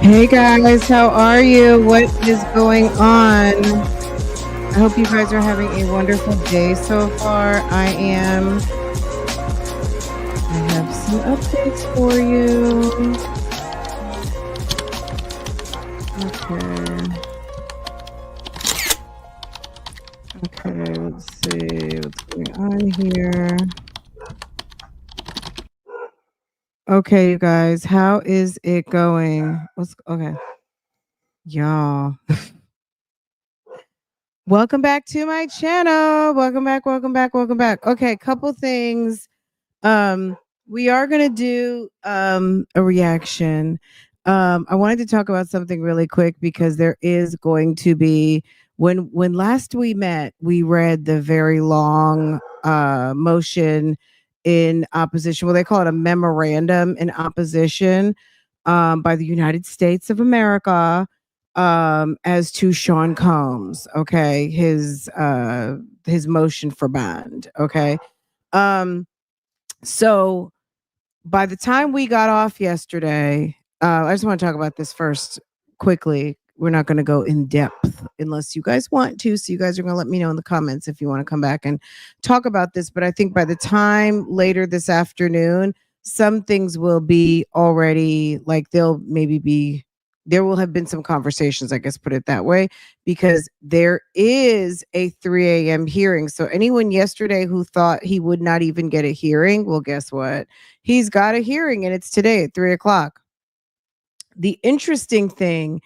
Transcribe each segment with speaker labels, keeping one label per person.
Speaker 1: Hey guys, how are you? What is going on? I hope you guys are having a wonderful day so far. I am. I have some updates for you. Okay, let's see what's going on here. Okay, you guys, how is it going? Okay, y'all. Welcome back to my channel. Welcome back. Okay, couple things. We are gonna do a reaction. I wanted to talk about something really quick because there is going to be when last we met, we read the very long motion in opposition. Well, they call it a memorandum in opposition by the United States of America as to Sean Combs, okay, his motion for bond, okay. So by the time we got off yesterday, I just want to talk about this first quickly. We're not going to go in depth unless you guys want to. So you guys are going to let me know in the comments if you want to come back and talk about this. But I think by the time later this afternoon, some things will be already like there will have been some conversations, I guess, put it that way, because there is a 3 a.m. hearing. So anyone yesterday who thought he would not even get a hearing, well, guess what? He's got a hearing and it's today at 3 o'clock. The interesting thing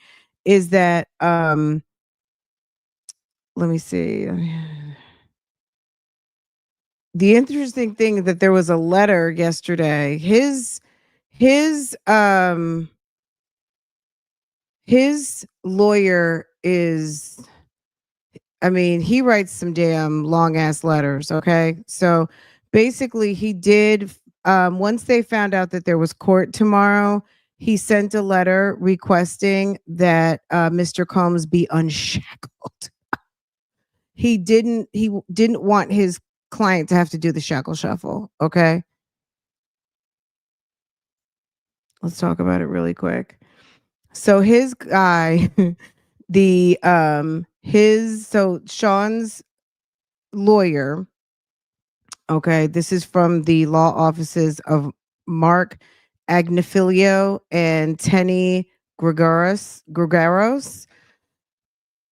Speaker 1: is that let me see. The interesting thing is that there was a letter yesterday. His lawyer is, I mean, he writes some damn long ass letters, okay? So basically he did once they found out that there was court tomorrow, he sent a letter requesting that Mr. Combs be unshackled. He didn't want his client to have to do the shackle shuffle, okay? Let's talk about it really quick. So his guy Sean's lawyer, okay, this is from the law offices of Mark Agnifilio and Tenny Gregaros.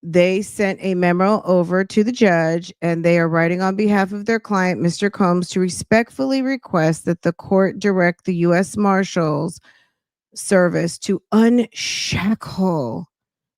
Speaker 1: They sent a memo over to the judge and they are writing on behalf of their client, Mr. Combs, to respectfully request that the court direct the U.S. Marshals Service to unshackle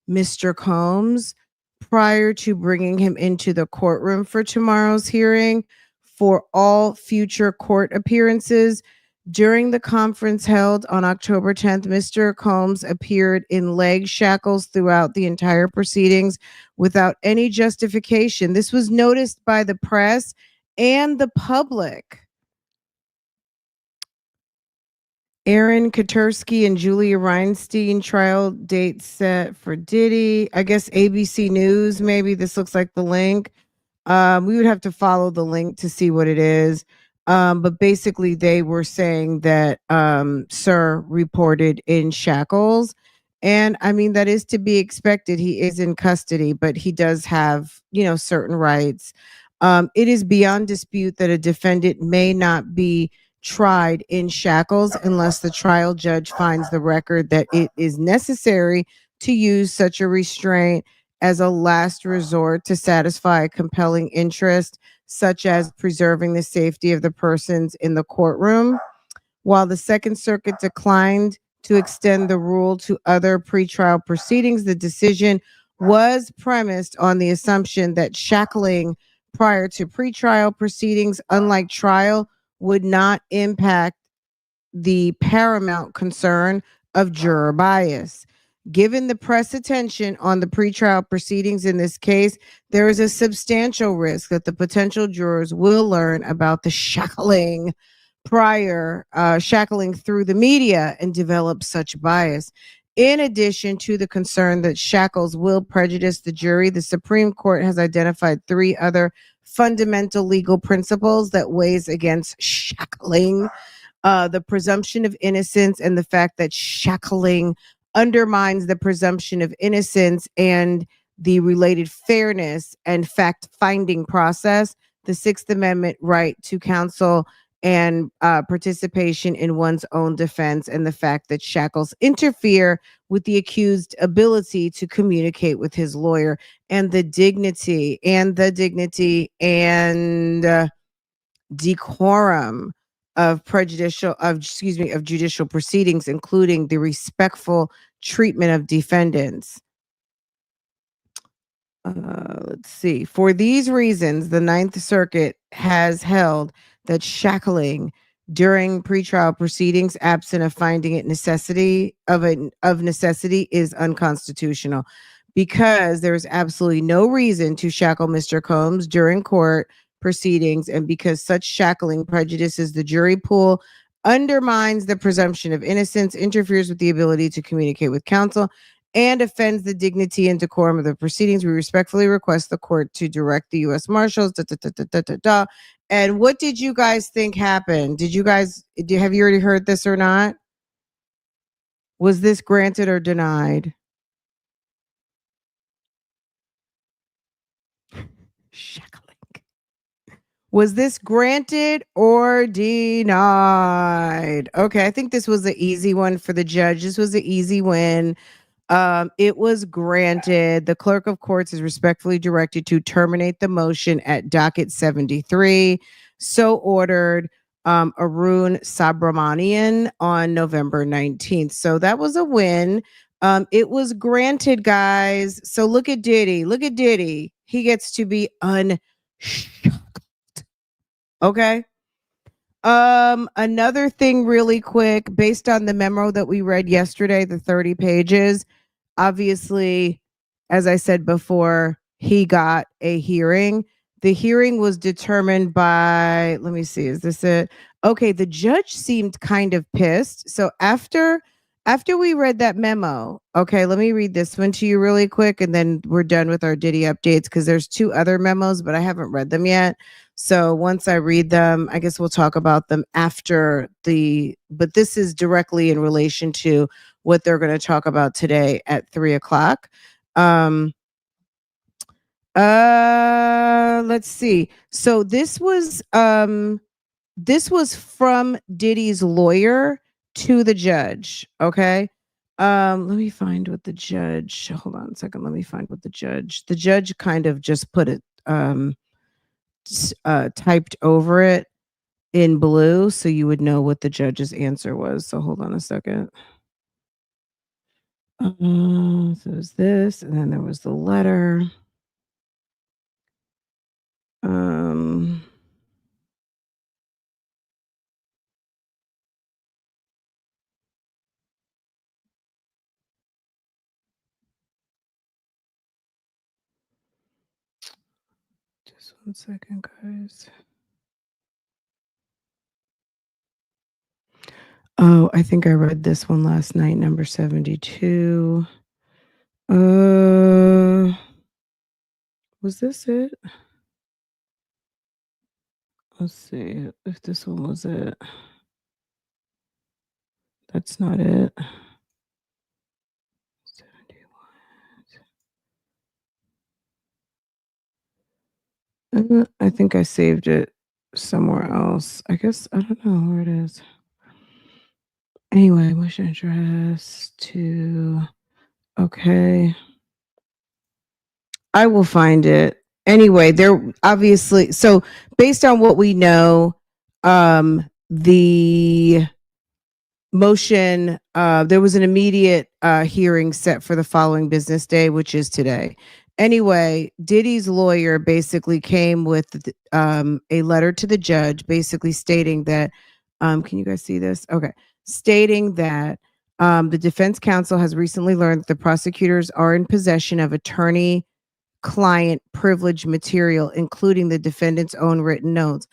Speaker 1: Mr. Combs prior to bringing him into the courtroom for tomorrow's hearing for all future court appearances. During the conference held on October 10th, Mr. Combs appeared in leg shackles throughout the entire proceedings without any justification. This was noticed by the press and the public. Aaron Katursky and Julia Reinstein trial date set for Diddy. I guess ABC News, maybe. This looks like the link. We would have to follow the link to see what it is. But basically, they were saying that Sir reported in shackles. And I mean, that is to be expected. He is in custody, but he does have, certain rights. It is beyond dispute that a defendant may not be tried in shackles unless the trial judge finds the record that it is necessary to use such a restraint as a last resort to satisfy a compelling interest, such as preserving the safety of the persons in the courtroom. While the Second Circuit declined to extend the rule to other pretrial proceedings, the decision was premised on the assumption that shackling prior to pretrial proceedings, unlike trial, would not impact the paramount concern of juror bias. Given the press attention on the pretrial proceedings in this case, there is a substantial risk that the potential jurors will learn about the shackling through the media and develop such bias. In addition to the concern that shackles will prejudice the jury, the Supreme Court has identified 3 other fundamental legal principles that weighs against shackling: the presumption of innocence and the fact that shackling undermines the presumption of innocence and the related fairness and fact finding process, the Sixth Amendment right to counsel and participation in one's own defense, and the fact that shackles interfere with the accused's ability to communicate with his lawyer, and the dignity and decorum of judicial proceedings, including the respectful treatment of defendants. Let's see. For these reasons, the Ninth Circuit has held that shackling during pretrial proceedings, absent of finding it of necessity, is unconstitutional, because there is absolutely no reason to shackle Mr. Combs during court proceedings, and because such shackling prejudices the jury pool, undermines the presumption of innocence, interferes with the ability to communicate with counsel, and offends the dignity and decorum of the proceedings. We respectfully request the court to direct the U.S. Marshals. Da, da, da, da, da, da, da. And what did you guys think happened? Have you already heard this or not? Was this granted or denied? Shackling. Was this granted or denied? Okay, I think this was the easy one for the judge. This was the easy win. It was granted. The clerk of courts is respectfully directed to terminate the motion at docket 73. So ordered, Arun Subramanian on November 19th. So that was a win. It was granted, guys. So look at Diddy. Look at Diddy. He gets to be unshocked. Okay. Another thing really quick, based on the memo that we read yesterday, the 30 pages, obviously, as I said before, he got a hearing. The hearing was determined by, let me see, is this it? Okay, the judge seemed kind of pissed. So after we read that memo, okay, let me read this one to you really quick, and then we're done with our Diddy updates, because there's 2 other memos, but I haven't read them yet. So once I read them, I guess we'll talk about them after but this is directly in relation to what they're going to talk about today at 3:00. Let's see. So this was from Diddy's lawyer to the judge. Okay. Let me find what the judge, hold on a second. Let me find what the judge kind of just put it, typed over it in blue, so you would know what the judge's answer was. So hold on a second. So it was this, and then there was the letter. Just 1 second, guys. Oh, I think I read this one last night, number 72. Was this it? Let's see if this one was it. That's not it. 71. I think I saved it somewhere else. I guess I don't know where it is. Anyway, motion address to, okay. I will find it. Anyway, there obviously, so based on what we know, the motion, there was an immediate hearing set for the following business day, which is today. Anyway, Diddy's lawyer basically came with a letter to the judge, basically stating that, can you guys see this? Okay. Stating that the defense counsel has recently learned that the prosecutors are in possession of attorney client privilege material, including the defendant's own written notes.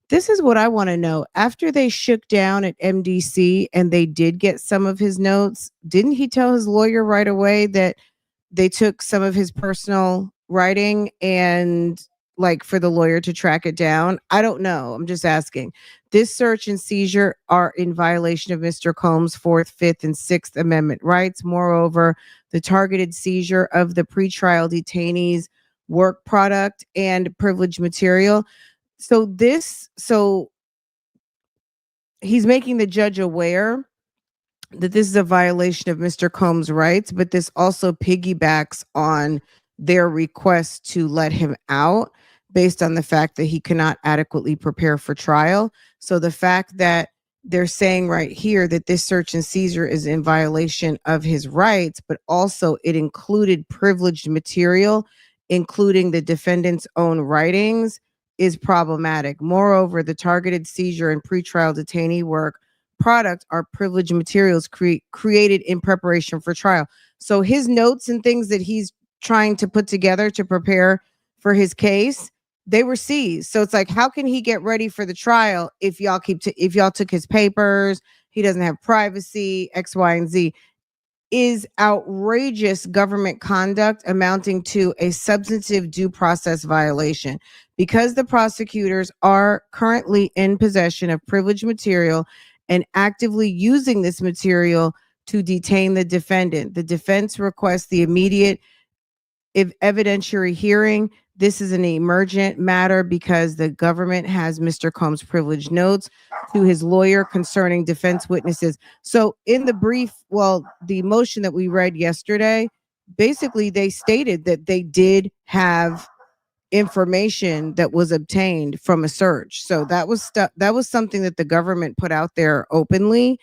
Speaker 1: This is what I want to know. After they shook down at MDC and they did get some of his notes, didn't he tell his lawyer right away that they took some of his personal writing and like for the lawyer to track it down? I don't know. I'm just asking. This search and seizure are in violation of Mr. Combs' Fourth, Fifth, and Sixth Amendment rights. Moreover, the targeted seizure of the pretrial detainees' work product and privileged material. So he's making the judge aware that this is a violation of Mr. Combs' rights, but this also piggybacks on their request to let him out based on the fact that he cannot adequately prepare for trial. So the fact that they're saying right here that this search and seizure is in violation of his rights, but also it included privileged material, including the defendant's own writings, is problematic. Moreover, the targeted seizure and pretrial detainee work product are privileged materials created in preparation for trial. So his notes and things that he's trying to put together to prepare for his case, they were seized. So it's like, how can he get ready for the trial if if y'all took his papers? He doesn't have privacy, X, Y, and Z. Is outrageous government conduct amounting to a substantive due process violation. Because the prosecutors are currently in possession of privileged material and actively using this material to detain the defendant, the defense requests the immediate evidentiary hearing. This is an emergent matter because the government has Mr. Combs' privileged notes to his lawyer concerning defense witnesses. So in the brief, the motion that we read yesterday, basically they stated that they did have information that was obtained from a search. So that was something that the government put out there openly,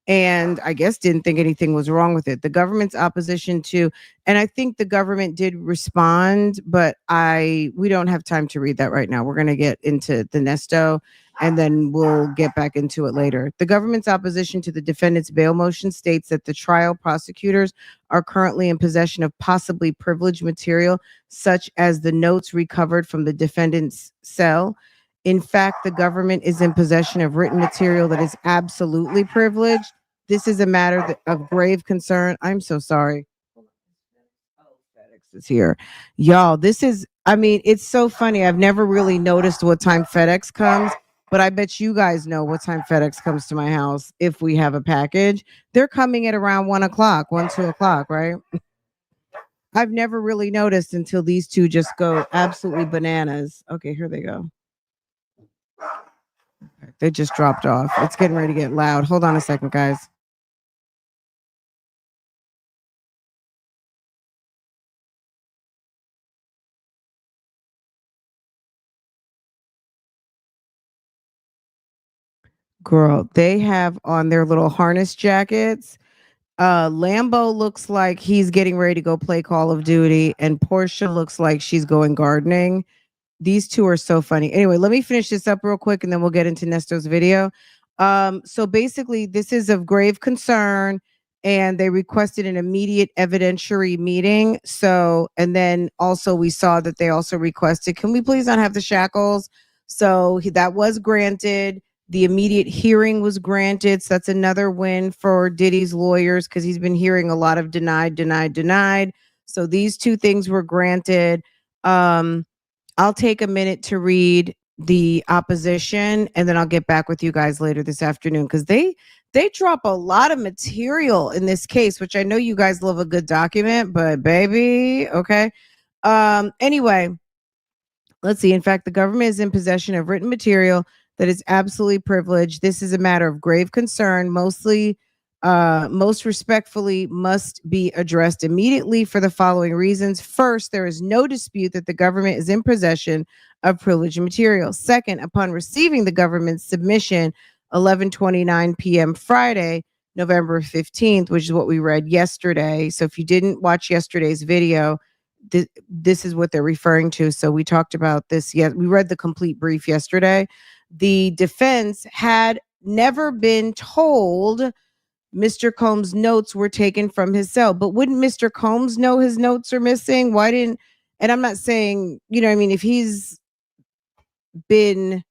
Speaker 1: and I guess didn't think anything was wrong with it. The government's opposition to, and I think the government did respond, but we don't have time to read that right now. We're going to get into the Nesto and then we'll get back into it later. The government's opposition to the defendant's bail motion states that the trial prosecutors are currently in possession of possibly privileged material, such as the notes recovered from the defendant's cell. In fact, the government is in possession of written material that is absolutely privileged. This is a matter of grave concern. I'm so sorry. Oh, FedEx is here. Y'all, it's so funny. I've never really noticed what time FedEx comes, but I bet you guys know what time FedEx comes to my house if we have a package. They're coming at around 1 o'clock, 2 o'clock, right? I've never really noticed until these two just go absolutely bananas. Okay, here they go. They just dropped off. It's getting ready to get loud. Hold on a second, guys. Girl, they have on their little harness jackets. Lambo looks like he's getting ready to go play Call of Duty, and Portia looks like she's going gardening. These two are so funny. Anyway, let me finish this up real quick and then we'll get into Nesto's video. So basically, this is of grave concern and they requested an immediate evidentiary meeting. So, and then also we saw that they also requested, can we please not have the shackles? So that was granted. The immediate hearing was granted. So that's another win for Diddy's lawyers because he's been hearing a lot of denied, denied, denied. So these two things were granted. I'll take a minute to read the opposition and then I'll get back with you guys later this afternoon because they drop a lot of material in this case, which I know you guys love a good document, but baby, okay. Anyway, let's see. In fact, the government is in possession of written material that is absolutely privileged. This is a matter of grave concern, most respectfully must be addressed immediately for the following reasons. First, there is no dispute that the government is in possession of privileged material. Second, upon receiving the government's submission 11:29 p.m. Friday, November 15th, which is what we read yesterday. So if you didn't watch yesterday's video, this is what they're referring to. So we talked about this. Yes, we read the complete brief yesterday. The defense had never been told Mr. Combs' notes were taken from his cell. But wouldn't Mr. Combs know his notes are missing? Why didn't, and I'm not saying, if he's been,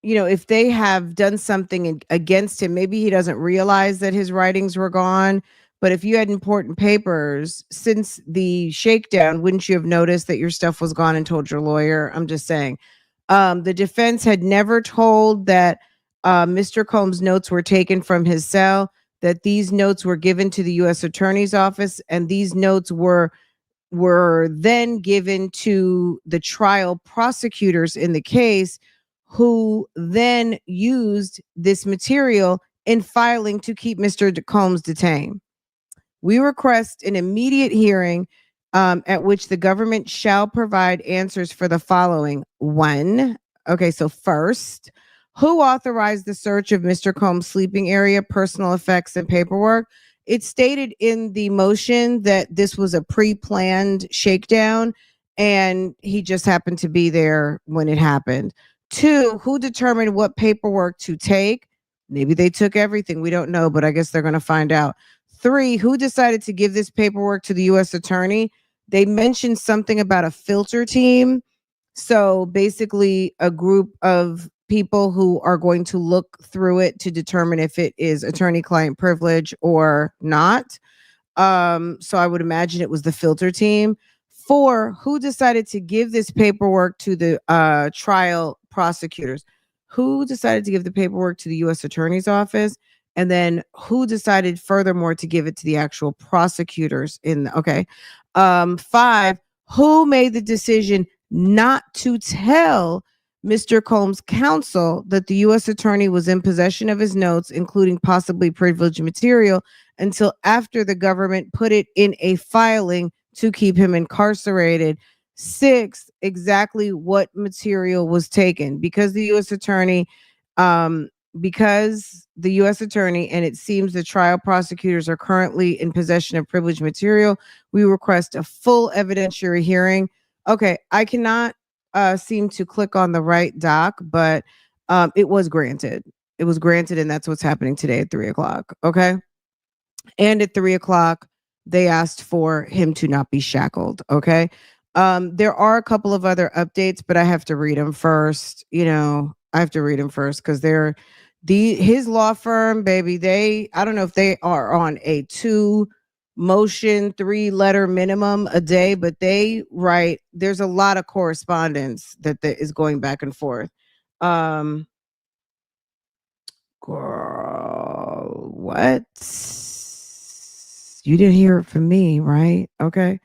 Speaker 1: if they have done something against him, maybe he doesn't realize that his writings were gone. But if you had important papers since the shakedown, wouldn't you have noticed that your stuff was gone and told your lawyer? I'm just saying. The defense had never told that Mr. Combs' notes were taken from his cell, that these notes were given to the U.S. Attorney's Office, and these notes were then given to the trial prosecutors in the case, who then used this material in filing to keep Mr. Combs detained. We request an immediate hearing at which the government shall provide answers for the following. One, okay, so first, who authorized the search of Mr. Combs' sleeping area, personal effects, and paperwork? It stated in the motion that this was a pre-planned shakedown and he just happened to be there when it happened. Two, who determined what paperwork to take? Maybe they took everything. We don't know, but I guess they're going to find out. Three, who decided to give this paperwork to the U.S. attorney? They mentioned something about a filter team. So basically, a group of people who are going to look through it to determine if it is attorney-client privilege or not. So I would imagine it was the filter team. Four, who decided to give this paperwork to the trial prosecutors? Who decided to give the paperwork to the U.S. Attorney's Office? And then who decided furthermore to give it to the actual prosecutors okay. Five, who made the decision not to tell Mr. Combs' counsel that the U.S. attorney was in possession of his notes, including possibly privileged material, until after the government put it in a filing to keep him incarcerated? Six, exactly what material was taken? Because the U.S. attorney, and it seems the trial prosecutors are currently in possession of privileged material, we request a full evidentiary hearing. Okay, I cannot seem to click on the right doc, but it was granted. It was granted, and that's what's happening today at 3:00. Okay. And at 3:00, they asked for him to not be shackled. Okay. There are a couple of other updates, but I have to read them first. I have to read them first because his law firm, baby, I don't know if they are on a 3-letter minimum a day, but they write, there's a lot of correspondence that is going back and forth. Girl, what? You didn't hear it from me, right? Okay.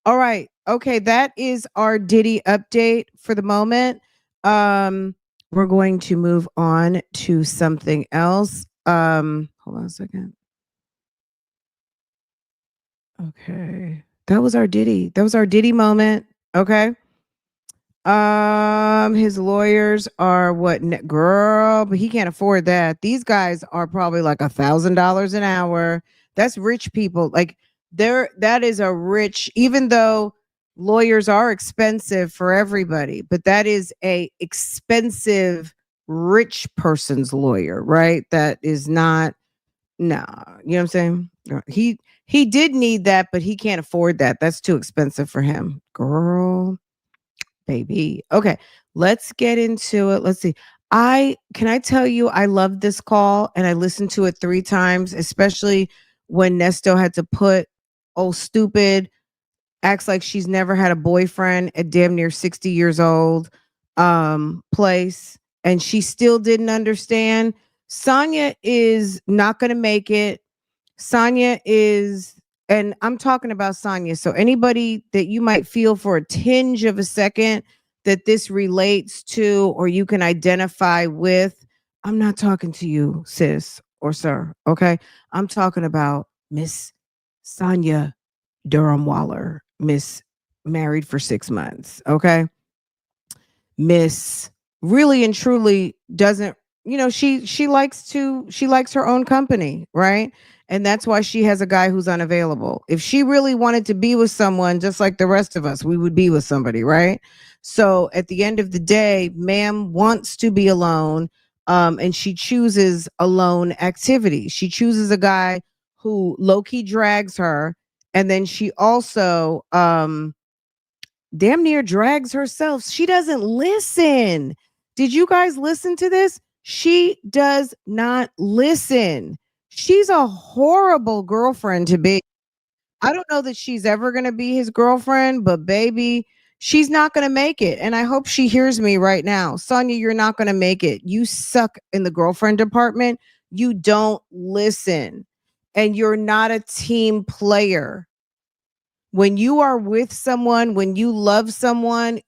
Speaker 1: All right. Okay, that is our Diddy update for the moment. We're going to move on to something else. Hold on a second. Okay. That was our Diddy. That was our Diddy moment. Okay. His lawyers are girl, but he can't afford that. These guys are probably like $1,000 an hour. That's rich people. Like that is a rich, even though lawyers are expensive for everybody, but that is a expensive rich person's lawyer, right? That is not, nah, you know what I'm saying? He did need that, but he can't afford that. That's too expensive for him. Girl, baby. Okay, let's get into it. Let's see. Can I tell you, I love this call and I listened to it 3 times, especially when Nesto had to put stupid, acts like she's never had a boyfriend at damn near 60 years old place, and she still didn't understand. Sonia is not going to make it. Sonia is, and I'm talking about Sonia. So anybody that you might feel for a tinge of a second that this relates to or you can identify with, I'm not talking to you, sis or sir. Okay. I'm talking about Miss Sonia Durham Waller, Miss Married for 6 months. Okay. Miss really and truly doesn't, she likes her own company, right? And that's why she has a guy who's unavailable. If she really wanted to be with someone just like the rest of us, we would be with somebody, right? So at the end of the day, ma'am wants to be alone, and she chooses alone activities. She chooses a guy who low-key drags her, and then she also damn near drags herself. She doesn't listen. Did you guys listen to this? She does not listen. She's a horrible girlfriend to be. I don't know that she's ever going to be his girlfriend, but baby, she's not going to make it. And I hope she hears me right now. Sonia, you're not going to make it. You suck in the girlfriend department. You don't listen. And you're not a team player. When you are with someone, when you love someone,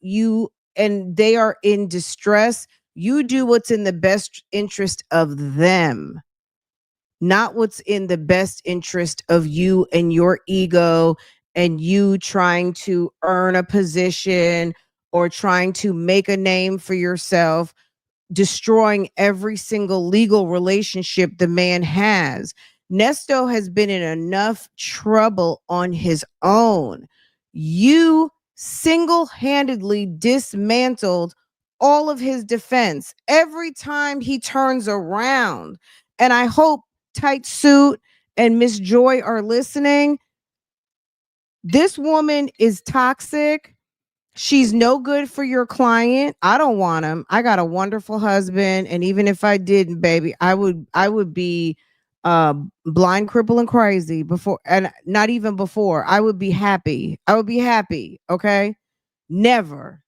Speaker 1: and they are in distress, you do what's in the best interest of them, not what's in the best interest of you and your ego and you trying to earn a position or trying to make a name for yourself, destroying every single legal relationship the man has. Nesto has been in enough trouble on his own. You single-handedly dismantled all of his defense every time he turns around. And I hope Tight Suit and Miss Joy are listening. This woman is toxic. She's no good for your client. I don't want him. I got a wonderful husband, and even if I didn't, baby, I would be blind, crippled, and crazy before, and not even before. I would be happy. I would be happy. Okay, never.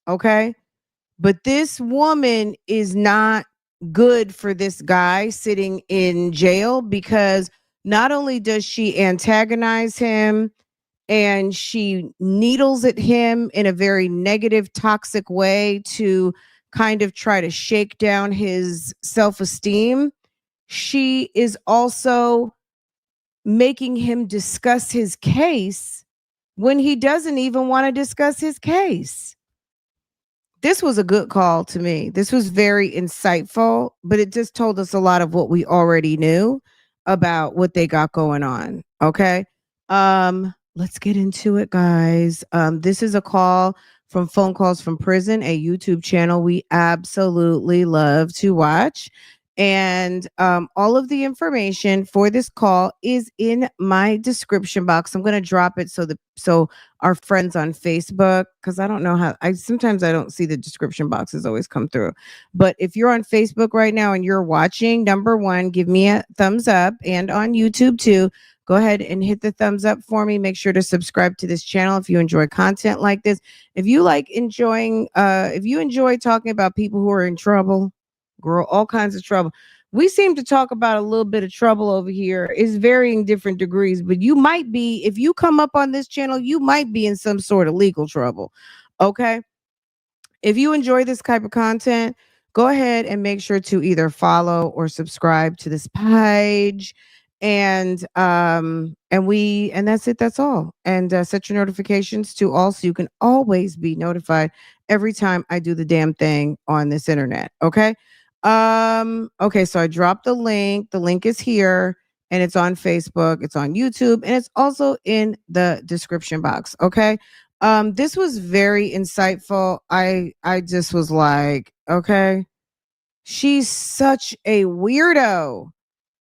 Speaker 1: Okay, but this woman is not good for this guy sitting in jail because not only does she antagonize him and she needles at him in a very negative, toxic way to kind of try to shake down his self-esteem. She is also making him discuss his case when he doesn't even want to discuss his case. This was a good call to me. This was very insightful, but it just told us a lot of what we already knew about what they got going on. Okay. Let's get into it, guys. This is a call from Phone Calls from Prison, a YouTube channel we absolutely love to watch. And all of the information for this call is in my description box. I'm going to drop it so our friends on Facebook, because I don't know how I sometimes I don't see the description boxes always come through. But if you're on Facebook right now and you're watching, number one, give me a thumbs up, and on YouTube too. Go ahead and hit the thumbs up for me. Make sure to subscribe to this channel if you enjoy content like this. If you if you enjoy talking about people who are in trouble, girl, all kinds of trouble. We seem to talk about a little bit of trouble over here. It's varying different degrees, but you might be, if you come up on this channel, you might be in some sort of legal trouble. Okay. If you enjoy this type of content, go ahead and make sure to either follow or subscribe to this page. And that's it. That's all. And set your notifications to all so you can always be notified every time I do the damn thing on this internet. Okay. Okay, so I dropped the link. The link is here and it's on Facebook, it's on YouTube, and it's also in the description box. Okay. This was very insightful. I just was like, okay, she's such a weirdo.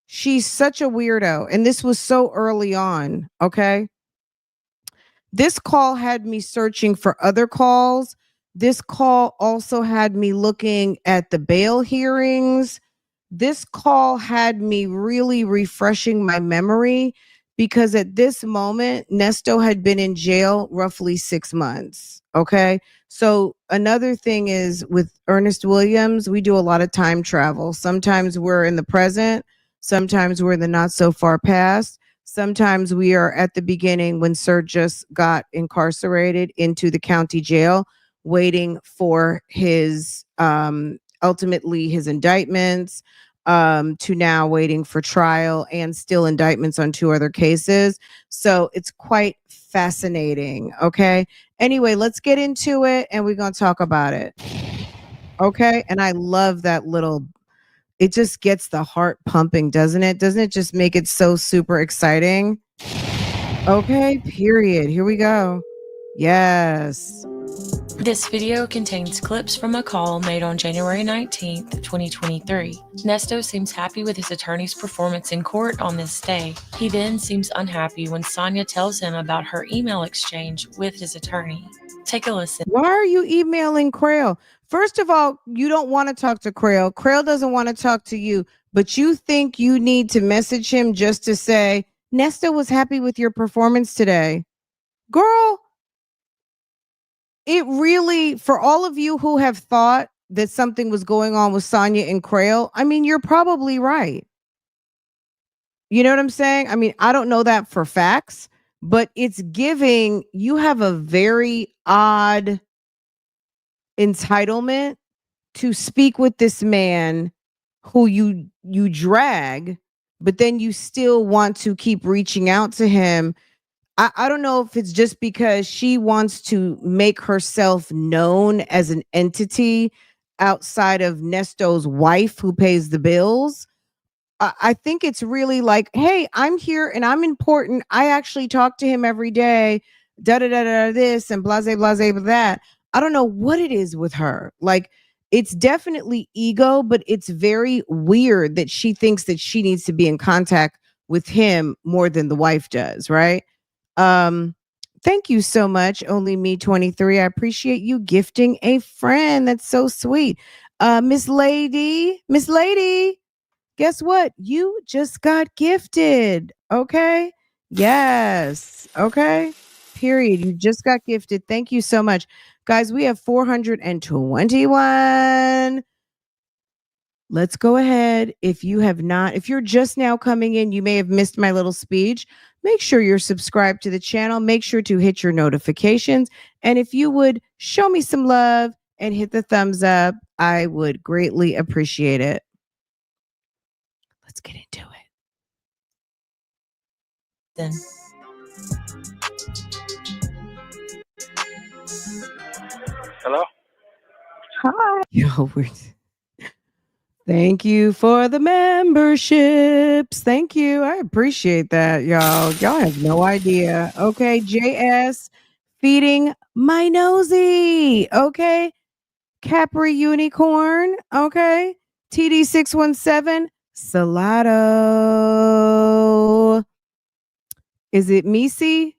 Speaker 1: She's such a weirdo. And this was so early on. Okay. This call had me searching for other calls. This call also had me looking at the bail hearings. This call had me really refreshing my memory because at this moment, Nesto had been in jail roughly 6 months. Okay. So another thing is with Ernest Williams, we do a lot of time travel. Sometimes we're in the present, sometimes we're in the not so far past. Sometimes we are at the beginning when Sir just got incarcerated into the county jail, waiting for his ultimately his indictments, to now waiting for trial and still indictments on 2 other cases. So it's quite fascinating. Okay. Anyway, let's get into it and we're going to talk about it. Okay. And I love that little, it just gets the heart pumping, doesn't it? Doesn't it just make it so super exciting? Okay, period. Here we go. Yes.
Speaker 2: This video contains clips from a call made on January 19th, 2023. Nesto seems happy with his attorney's performance in court on this day. He then seems unhappy when Sonia tells him about her email exchange with his attorney. Take a listen.
Speaker 1: Why are you emailing Crail? First of all, you don't want to talk to Crail. Crail doesn't want to talk to you, but you think you need to message him just to say, Nesto was happy with your performance today. Girl, it really, for all of you who have thought that something was going on with Sonia and Crail, I mean, you're probably right. You know what I'm saying? I mean, I don't know that for facts, but it's giving you have a very odd entitlement to speak with this man who you drag, but then you still want to keep reaching out to him. I don't know if it's just because she wants to make herself known as an entity outside of Nesto's wife who pays the bills. I think it's really like, hey, I'm here and I'm important. I actually talk to him every day, da da da da this and blase blase with that. I don't know what it is with her. Like, it's definitely ego, but it's very weird that she thinks that she needs to be in contact with him more than the wife does, right? Um, Thank you so much, Only Me 23. I appreciate you gifting a friend. That's so sweet. Miss Lady, guess what? You just got gifted. Okay. Yes. Okay. Period. You just got gifted. Thank you so much. Guys, we have 421. Let's go ahead. If you're just now coming in, you may have missed my little speech. Make sure you're subscribed to the channel. Make sure to hit your notifications. And if you would show me some love and hit the thumbs up, I would greatly appreciate it. Let's get into it.
Speaker 2: Then.
Speaker 3: Hello?
Speaker 1: Hi. Yo, thank you for the memberships. Thank you. I appreciate that, y'all. Y'all have no idea. Okay, JS feeding my nosy. Okay. Capri Unicorn. Okay. TD617 Salato. Is it Misi?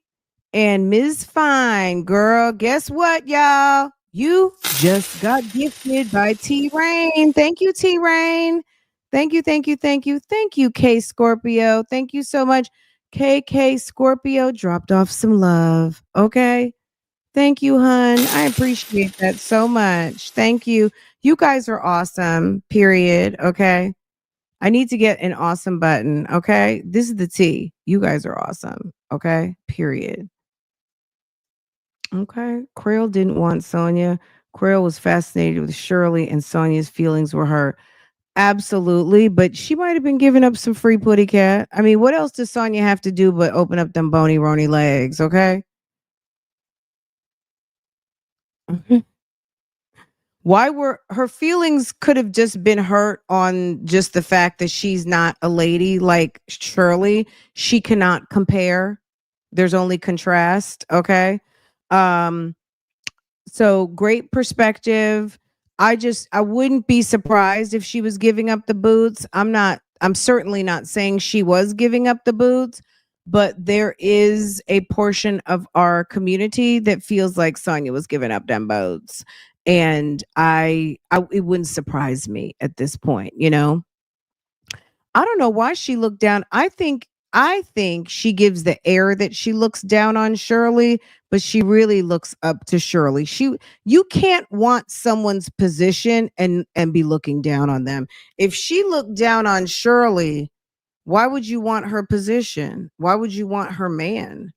Speaker 1: And Ms. Fine, girl, guess what, y'all? You just got gifted by T Rain. Thank you, T Rain. Thank you, thank you, thank you. Thank you, K Scorpio. Thank you so much. KK Scorpio dropped off some love. Okay. Thank you, hun. I appreciate that so much. Thank you. You guys are awesome. Period. Okay. I need to get an awesome button. Okay. This is the T. You guys are awesome. Okay. Period. Okay. Crail didn't want Sonia. Crail was fascinated with Shirley, and Sonia's feelings were hurt. Absolutely. But she might have been giving up some free putty cat. I mean, what else does Sonia have to do but open up them bony rony legs? Okay. Why were her feelings could have just been hurt on just the fact that she's not a lady like Shirley. She cannot compare. There's only contrast. Okay. Um, So great perspective. I wouldn't be surprised if she was giving up the boots. I'm certainly not saying she was giving up the boots, but there is a portion of our community that feels like Sonia was giving up them boots. And I it wouldn't surprise me at this point, you know. I don't know why she looked down. I think she gives the air that she looks down on Shirley, but she really looks up to Shirley. You can't want someone's position and be looking down on them. If she looked down on Shirley, why would you want her position? Why would you want her man?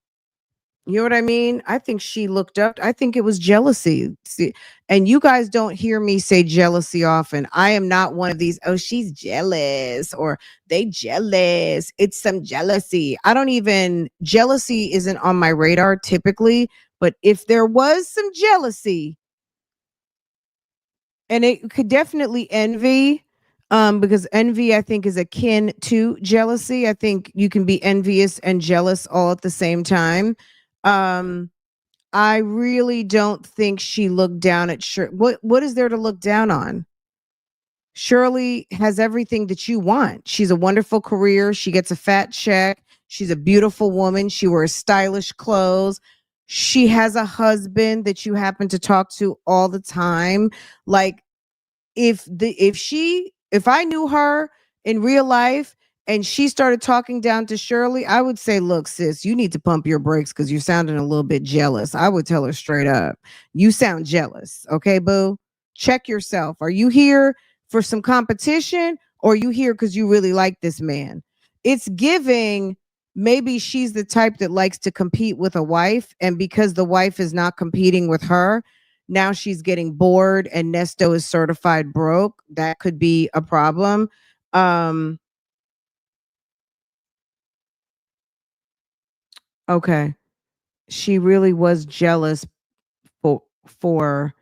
Speaker 1: You know what I mean? I think she looked up. I think it was jealousy. See, and you guys don't hear me say jealousy often. I am not one of these, oh, she's jealous or they jealous. It's some jealousy. Jealousy isn't on my radar typically, but if there was some jealousy, and it could definitely envy, because envy, I think, is akin to jealousy. I think you can be envious and jealous all at the same time. Um, I really don't think she looked down at Shirley. What is there to look down on? Shirley has everything that you want. She's a wonderful career. She gets a fat check. She's a beautiful woman. She wears stylish clothes. she has a husband that you happen to talk to all the time. Like if I knew her in real life and she started talking down to Shirley, I would say, look, sis, you need to pump your brakes because you're sounding a little bit jealous. I would tell her straight up, you sound jealous. Okay, boo. Check yourself. Are you here for some competition or are you here because you really like this man? It's giving. Maybe she's the type that likes to compete with a wife, and because the wife is not competing with her, now she's getting bored and Nesto is certified broke. That could be a problem. Um, okay. She really was jealous for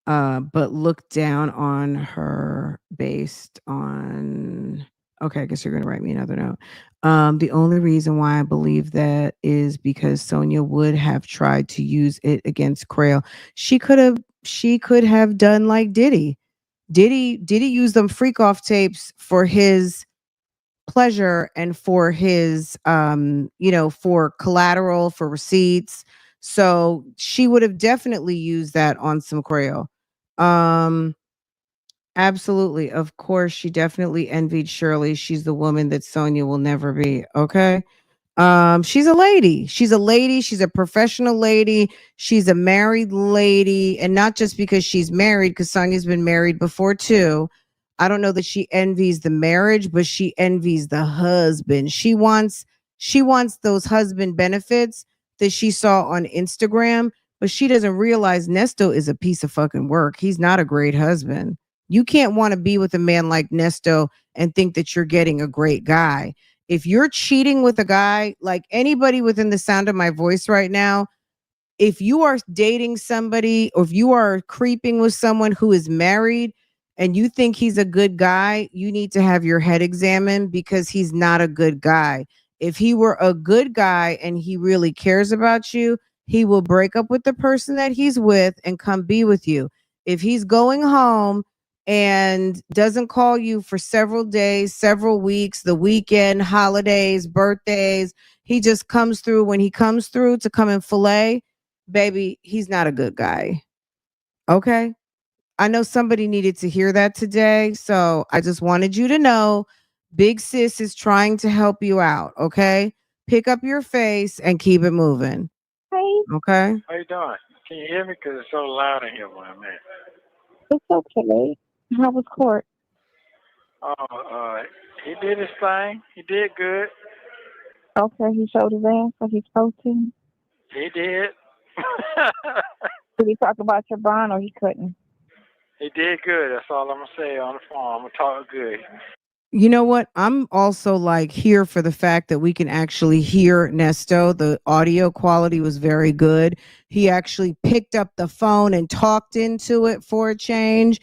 Speaker 1: but looked down on her based on, okay, I guess you're gonna write me another note. The only reason why I believe that is because Sonia would have tried to use it against Crail. She could have done like Diddy. Diddy used them freak off tapes for his pleasure and for his for collateral, for receipts. So she would have definitely used that on some Crail. Um Absolutely. Of course, she definitely envied Shirley. She's the woman that Sonia will never be. Okay. She's a lady. She's a lady. She's a professional lady. She's a married lady. And not just because she's married, because Sonia's been married before too. I don't know that she envies the marriage, but she envies the husband. She wants those husband benefits that she saw on Instagram, but she doesn't realize Nesto is a piece of fucking work. He's not a great husband. You can't want to be with a man like Nesto and think that you're getting a great guy. If you're cheating with a guy, like anybody within the sound of my voice right now, if you are dating somebody or if you are creeping with someone who is married and you think he's a good guy, you need to have your head examined because he's not a good guy. If he were a good guy and he really cares about you, he will break up with the person that he's with and come be with you. If he's going home and doesn't call you for several days, several weeks, the weekend, holidays, birthdays, he just comes through when he comes through to come and fillet, baby, he's not a good guy. Okay. I know somebody needed to hear that today. So I just wanted you to know Big Sis is trying to help you out. Okay. Pick up your face and keep it moving.
Speaker 4: Hey,
Speaker 1: Okay.
Speaker 3: How you doing? Can you hear me? Because it's so loud in here where I'm at.
Speaker 4: it's okay. How was court?
Speaker 3: He did his thing. He did good.
Speaker 4: Okay, he showed his ass like he's supposed to.
Speaker 3: He did.
Speaker 4: Did he talk about your bond or he couldn't?
Speaker 3: He did good. That's all I'm going to say on the phone. I'm going to talk good.
Speaker 1: You know what? I'm also like here for the fact that we can actually hear Nesto. The audio quality was very good. He actually picked up the phone and talked into it for a change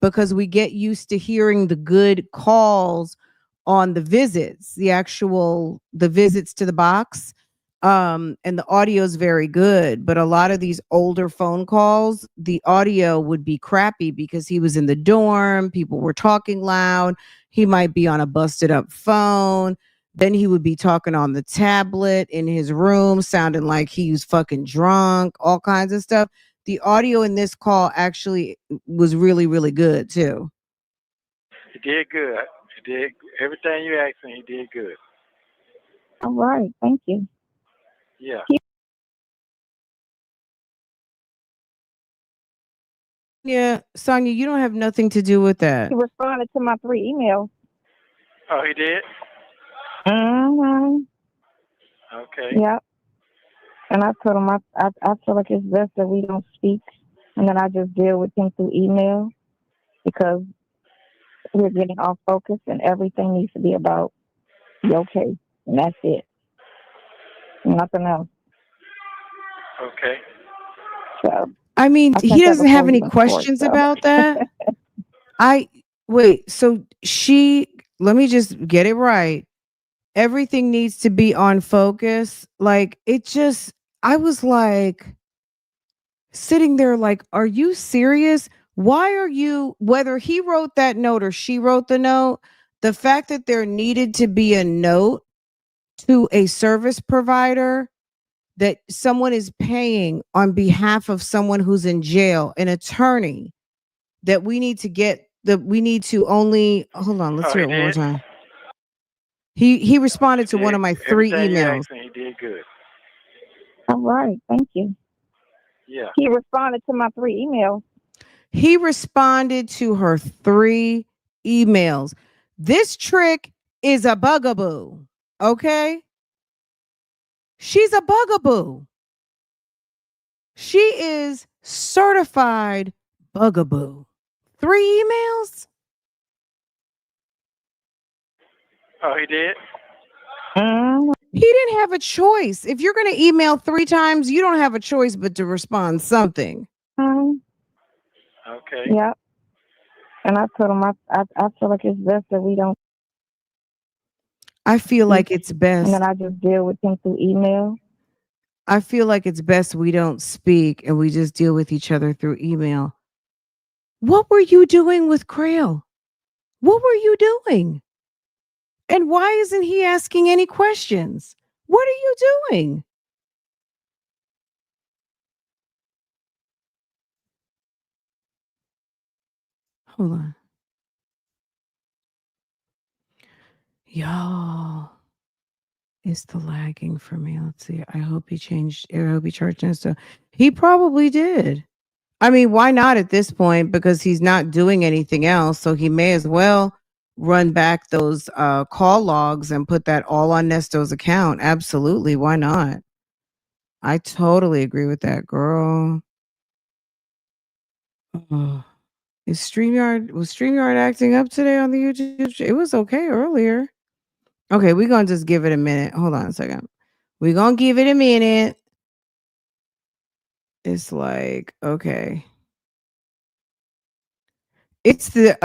Speaker 1: because we get used to hearing the good calls on the visits, the visits to the box. And the audio is very good, but a lot of these older phone calls, the audio would be crappy because he was in the dorm, people were talking loud. He might be on a busted up phone. Then he would be talking on the tablet in his room, sounding like he was fucking drunk, all kinds of stuff. The audio in this call actually was really, really good too.
Speaker 3: He did good. He did everything you asked him. He did good.
Speaker 4: All right, thank you.
Speaker 3: Yeah.
Speaker 1: Yeah, Sonia, you don't have nothing to do with that.
Speaker 4: He responded to my 3 emails.
Speaker 3: Oh, he did?
Speaker 4: Mm-hmm.
Speaker 3: Okay.
Speaker 4: Yep. And I told him I feel like it's best that we don't speak and then I just deal with him through email because we're getting off focus and everything needs to be about your case. And that's it. Nothing else.
Speaker 3: Okay.
Speaker 4: So
Speaker 1: I mean,
Speaker 4: I
Speaker 1: he
Speaker 4: sent that
Speaker 1: doesn't have
Speaker 4: before he
Speaker 1: any
Speaker 4: went to court.
Speaker 1: questions
Speaker 4: So
Speaker 1: about that. So let me just get it right. Everything needs to be on focus. I was like sitting there like, are you serious? Why are you, whether he wrote that note or she wrote the note, the fact that there needed to be a note to a service provider that someone is paying on behalf of someone who's in jail, an attorney, that we need to get we need to only hold on, let's
Speaker 3: Oh,
Speaker 1: hear
Speaker 3: he
Speaker 1: it one more
Speaker 3: did?
Speaker 1: time. He responded to
Speaker 3: He
Speaker 1: one
Speaker 3: did
Speaker 1: of my 3
Speaker 3: everything you
Speaker 1: emails.
Speaker 3: asked and he did good.
Speaker 4: All right. Thank you.
Speaker 3: Yeah.
Speaker 4: He responded to my 3 emails.
Speaker 1: He responded to her 3 emails. This trick is a bugaboo. Okay? She's a bugaboo. She is certified bugaboo. 3 emails?
Speaker 3: Oh, he did?
Speaker 1: He didn't have a choice. If you're going to email 3 times, you don't have a choice but to respond something.
Speaker 3: Okay.
Speaker 4: Yeah. And I told him I feel like it's best that we don't
Speaker 1: I feel
Speaker 4: speak,
Speaker 1: like it's
Speaker 4: and
Speaker 1: best.
Speaker 4: then I just deal with him through email.
Speaker 1: I feel like it's best we don't speak and we just deal with each other through email. What were you doing with Crail? What were you doing? And why isn't he asking any questions? What are you doing? Hold on. Y'all, it's the lagging for me. Let's see. I hope he charged Nesto. He probably did. I mean, why not at this point? Because he's not doing anything else. So he may as well run back those call logs and put that all on Nesto's account. Absolutely. Why not? I totally agree with that, girl. Ugh. Was StreamYard acting up today on the YouTube? It was okay earlier. Okay, we're gonna just give it a minute. Hold on a second. We're gonna give it a minute. It's like, okay. It's the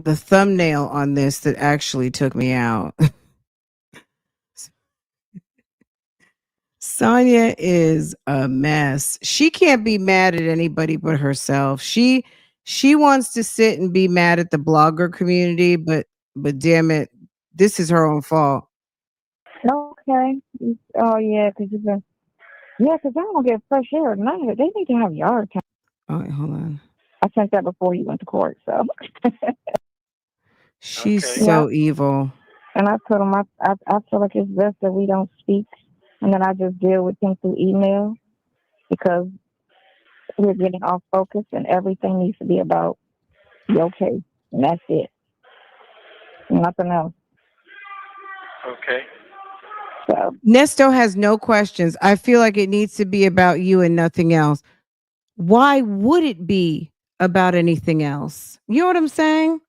Speaker 1: thumbnail on this that actually took me out. Sonia is a mess. She can't be mad at anybody but herself. She wants to sit and be mad at the blogger community, but damn it, this is her own fault.
Speaker 4: Okay. Oh yeah, because I don't get fresh air at night. They need to have yard time.
Speaker 1: Oh, wait, hold on.
Speaker 4: I sent that before you went to court, so.
Speaker 1: She's
Speaker 3: Okay.
Speaker 1: so evil.
Speaker 4: And I told him I feel like it's best that we don't speak, and then I just deal with him through email, because we're getting off focus and everything needs to be about your case, and that's it. Nothing else.
Speaker 3: Okay.
Speaker 4: So
Speaker 1: Nesto has no questions. I feel like it needs to be about you and nothing else. Why would it be about anything else? You know what I'm saying?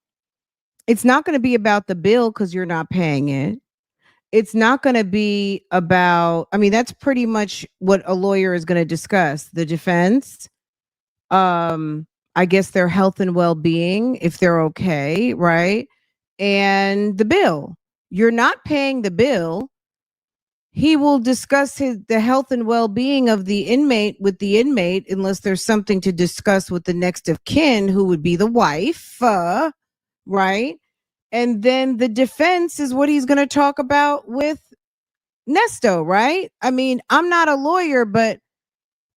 Speaker 1: It's not going to be about the bill because you're not paying it. It's not going to be about, I mean, that's pretty much what a lawyer is going to discuss. The defense, I guess their health and well-being, if they're okay, right? And the bill. You're not paying the bill. He will discuss the health and well-being of the inmate with the inmate unless there's something to discuss with the next of kin, who would be the wife, right? And then the defense is what he's going to talk about with Nesto, right? I mean, I'm not a lawyer, but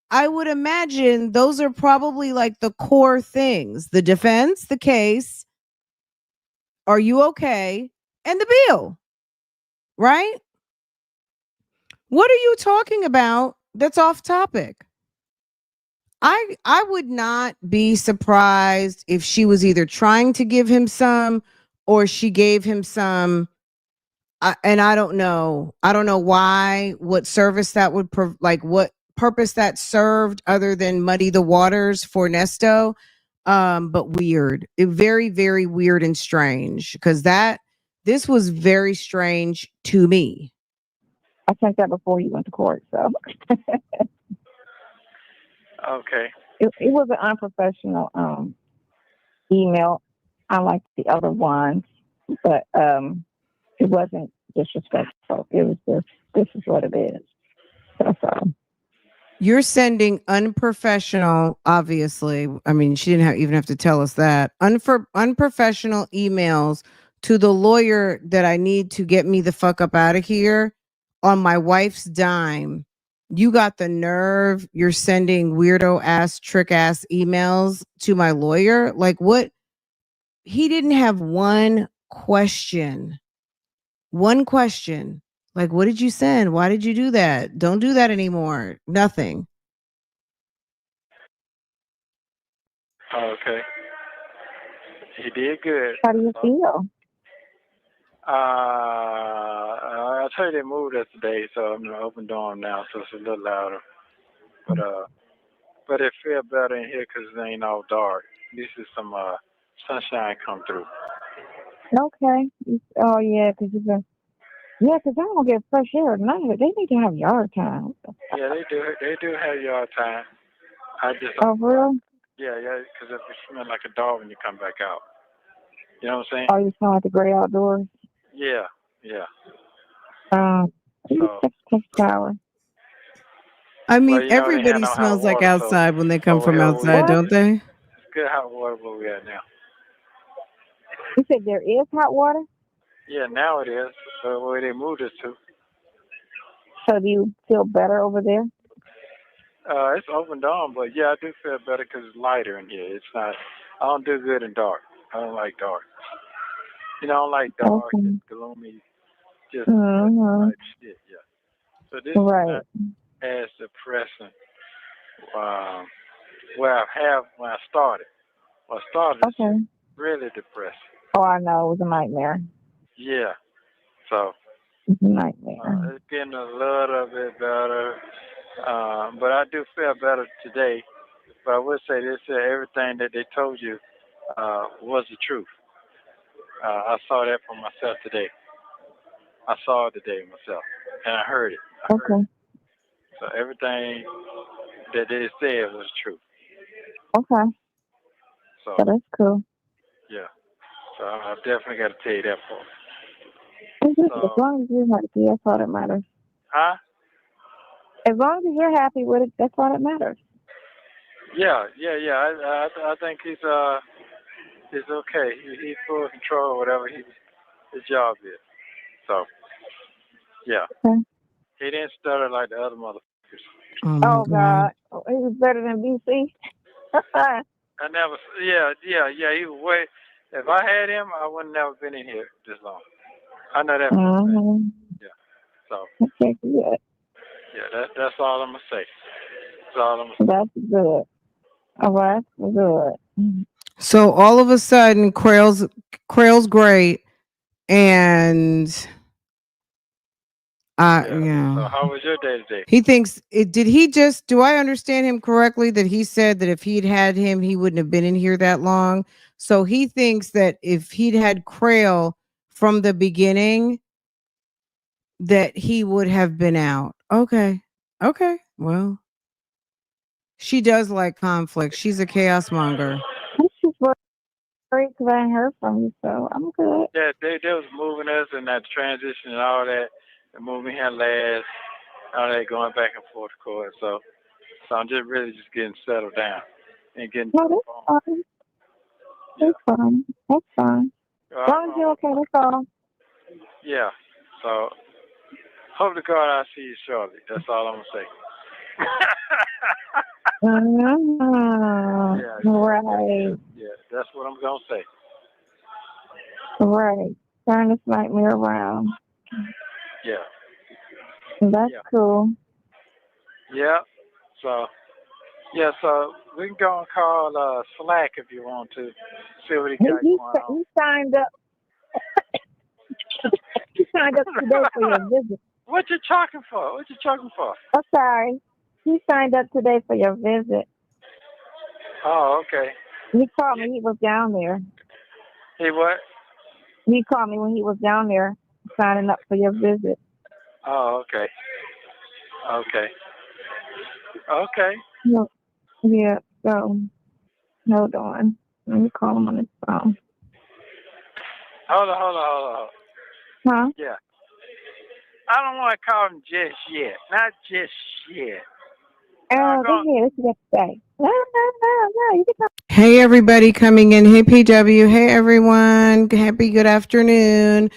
Speaker 1: I would imagine those are probably like the core things: the defense, the case, are you okay, and the bill, right? What are you talking about that's off topic? I would not be surprised if she was either trying to give him some or she gave him some. And I don't know. I don't know why, what service that would like what purpose that served other than muddy the waters for Nesto. But weird. Very, very weird and strange, because this was very strange to me.
Speaker 4: I sent that before you went to court, so.
Speaker 3: Okay.
Speaker 4: It was an unprofessional email, unlike the other ones, but it wasn't disrespectful. It was just, this is what it is. That's all.
Speaker 1: You're sending unprofessional, obviously. I mean, she didn't even have to tell us that. Unprofessional emails to the lawyer that I need to get me the fuck up out of here on my wife's dime. You got the nerve. You're sending weirdo ass, trick ass emails to my lawyer. Like, what? He didn't have one question. One question. Like, what did you send? Why did you do that? Don't do that anymore. Nothing.
Speaker 3: Oh, okay. He did good.
Speaker 4: How do you feel?
Speaker 3: I tell you they moved us today, so I'm gonna open dorm now, so it's a little louder. But it feel better in here 'cause it ain't all dark. This is some sunshine come through.
Speaker 4: Okay. Oh yeah, because you've been. Yeah, because I don't get fresh air at night. They need to have yard time.
Speaker 3: Yeah, they do. They do have yard time. I just
Speaker 4: Oh, for real?
Speaker 3: yeah, 'cause if it smells like a dog when you come back out, you know what I'm saying?
Speaker 4: Oh, you sound like the great outdoors.
Speaker 3: Yeah.
Speaker 4: You
Speaker 3: So,
Speaker 4: take a shower.
Speaker 1: I mean,
Speaker 3: well, you know they have
Speaker 1: everybody
Speaker 3: no hot
Speaker 1: smells like
Speaker 3: water, so
Speaker 1: outside when they come
Speaker 3: over
Speaker 1: from
Speaker 3: here we
Speaker 1: outside,
Speaker 4: What?
Speaker 1: don't they?
Speaker 3: it's good hot water where we at now.
Speaker 4: You said there is hot water?
Speaker 3: Yeah, now it is. Where they moved us to.
Speaker 4: So do you feel better over there?
Speaker 3: It's open dawn, but yeah, I do feel better 'cause it's lighter in here. It's not. I don't do good in dark. I don't like dark. You know, I don't like dark.
Speaker 4: Okay.
Speaker 3: It's gloomy. Just
Speaker 4: Mm-hmm.
Speaker 3: type shit. Yeah. So this is
Speaker 4: Right.
Speaker 3: not as depressing. Where I have when I started. When I started, it's
Speaker 4: Okay.
Speaker 3: really depressing.
Speaker 4: Oh, I know. It was a nightmare.
Speaker 3: Yeah. So
Speaker 4: It's a nightmare.
Speaker 3: it's getting a little bit better. But I do feel better today. But I would say this: everything that they told you was the truth. I saw that for myself today. I saw it today myself, and I heard it.
Speaker 4: Okay.
Speaker 3: So everything that they said was true.
Speaker 4: Okay.
Speaker 3: So
Speaker 4: So that's cool.
Speaker 3: yeah. So I definitely got to tell you that part.
Speaker 4: As long as you're happy, that's all that matters.
Speaker 3: Huh?
Speaker 4: As long as you're happy with it, that's all that matters.
Speaker 3: Yeah. I think he's okay. He's full control of whatever his job is. So yeah.
Speaker 4: Okay.
Speaker 3: He didn't stutter like the other motherfuckers.
Speaker 1: Oh my
Speaker 4: Oh
Speaker 1: God.
Speaker 4: God, he was better than BC.
Speaker 3: I never. Yeah. He was way. If I had him, I would never been in here this long. I know that for a fact.
Speaker 4: Mm-hmm.
Speaker 3: Yeah. So
Speaker 4: Okay, good.
Speaker 3: yeah, that's all I'm gonna say. That's all I'm gonna say.
Speaker 4: That's good. Oh, that's good.
Speaker 1: So all of a sudden, Krail's great, and
Speaker 3: So how was your day today?
Speaker 1: he thinks it. Did he just? Do I understand him correctly that he said that if he'd had him, he wouldn't have been in here that long? So he thinks that if he'd had Krail from the beginning, that he would have been out. Okay. Well, she does like conflict. She's a chaos monger.
Speaker 4: I'm just worried because I ain't heard from you, so I'm good.
Speaker 3: Yeah, they was moving us and that transition and all that. The moving here last, all that going back and forth, of course. So I'm just really just getting settled down and getting to
Speaker 4: No,
Speaker 3: the phone.
Speaker 4: that's fine. That's fine. That's fine. As long as you're okay, that's all.
Speaker 3: Yeah. So hope to God I'll see you shortly. That's all I'm gonna say.
Speaker 4: Right.
Speaker 3: Yeah, that's what I'm gonna say.
Speaker 4: Right. Turn this nightmare around.
Speaker 3: Yeah.
Speaker 4: That's cool.
Speaker 3: Yeah. So we can go and call Slack if you want to. See what he got going on.
Speaker 4: He signed up. He signed up today for your visit.
Speaker 3: What you talking for?
Speaker 4: Oh, sorry. He signed up today for your visit.
Speaker 3: Oh, okay.
Speaker 4: He called me. He was down there.
Speaker 3: He what?
Speaker 4: He called me when he was down there signing up for your visit.
Speaker 3: Oh, okay.
Speaker 4: No. Yeah, so hold on. Let me call him on his phone.
Speaker 3: Hold on.
Speaker 4: Huh?
Speaker 3: Yeah. I don't want to call him just yet. Not just yet.
Speaker 4: Go ahead. What you got to say? No, you can talk.
Speaker 1: Hey, everybody coming in. Hey, PW. Hey, everyone. Happy good afternoon.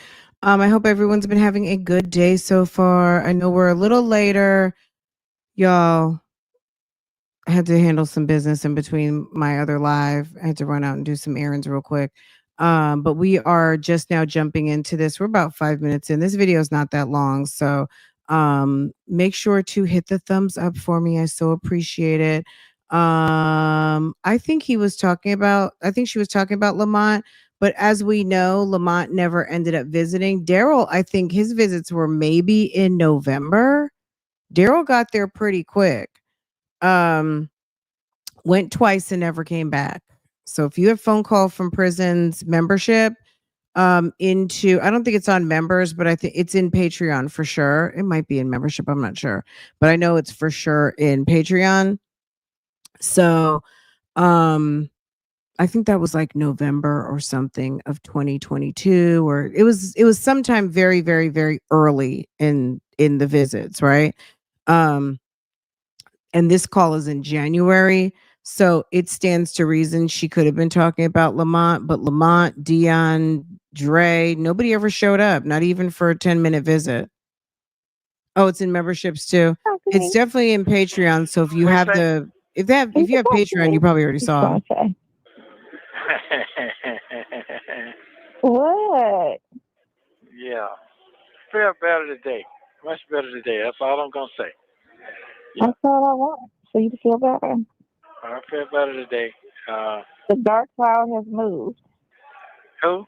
Speaker 1: I hope everyone's been having a good day so far. I know we're a little later. Y'all, I had to handle some business in between my other live. I had to run out and do some errands real quick. But we are just now jumping into this. We're about 5 minutes in. This video is not that long. So make sure to hit the thumbs up for me. I so appreciate it. I think he was talking about, I think she was talking about Lamont. But as we know, Lamont never ended up visiting. Daryl, I think his visits were maybe in November. Daryl got there pretty quick. Um, Went twice and never came back. So if you have phone call from prison's membership into, I don't think it's on members, but I think it's in Patreon for sure. It might be in membership, I'm not sure. But I know it's for sure in Patreon. So I think that was like November or something of 2022, or it was sometime very, very, very early in the visits, right? Um and this call is in January. So it stands to reason she could have been talking about Lamont, but Lamont, Dion, Dre, nobody ever showed up, not even for a 10-minute visit. Oh, it's in memberships too. It's
Speaker 4: Okay.
Speaker 1: definitely in Patreon. So if you
Speaker 3: What
Speaker 1: have
Speaker 3: you say?
Speaker 1: the if you have Patreon, you probably already saw it.
Speaker 4: Okay. What?
Speaker 3: Yeah. Feel better today. Much better today. That's all I'm gonna say. Yeah.
Speaker 4: That's all I want. So you feel better.
Speaker 3: I feel better today.
Speaker 4: The dark cloud has moved.
Speaker 3: Who?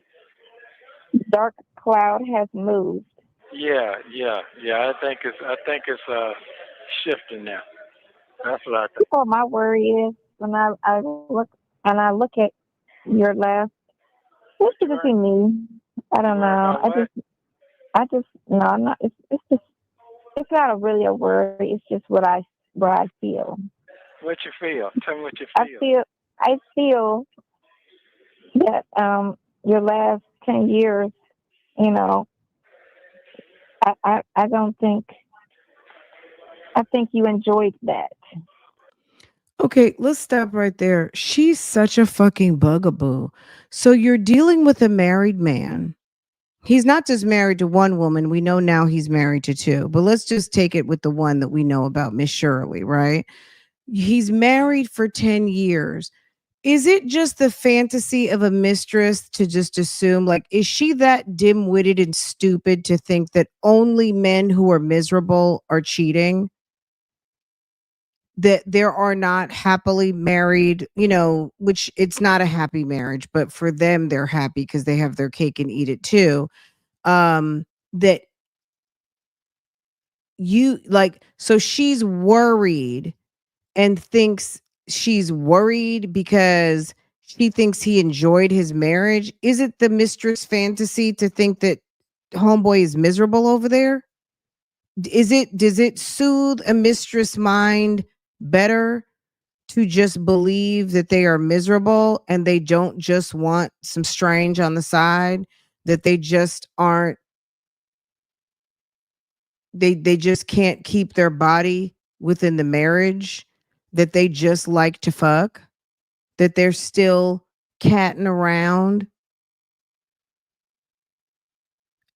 Speaker 4: The dark cloud has moved.
Speaker 3: Yeah. I think it's shifting now. That's what I think.
Speaker 4: What my worry is when I look at your last. What should it be me? I don't
Speaker 3: You worry
Speaker 4: know.
Speaker 3: about what?
Speaker 4: I just no. I'm not. It's just. It's not really a worry. It's just what I feel.
Speaker 3: What you feel? Tell me what you
Speaker 4: I
Speaker 3: feel.
Speaker 4: feel that your last 10 years, you know, I don't think I think you enjoyed that.
Speaker 1: Okay, let's stop right there. She's such a fucking bugaboo. So you're dealing with a married man. He's not just married to one woman. We know now he's married to two. But let's just take it with the one that we know about, Miss Shirley, right? He's married for 10 years. Is it just the fantasy of a mistress to just assume, like, is she that dim-witted and stupid to think that only men who are miserable are cheating? That there are not happily married, which it's not a happy marriage, but for them, they're happy because they have their cake and eat it too. That you like, so she's worried and thinks she's worried because she thinks he enjoyed his marriage. Is it the mistress fantasy to think that homeboy is miserable over there? Does it soothe a mistress mind better to just believe that they are miserable and they don't just want some strange on the side, that they just aren't, they just can't keep their body within the marriage, that they just like to fuck, that they're still catting around?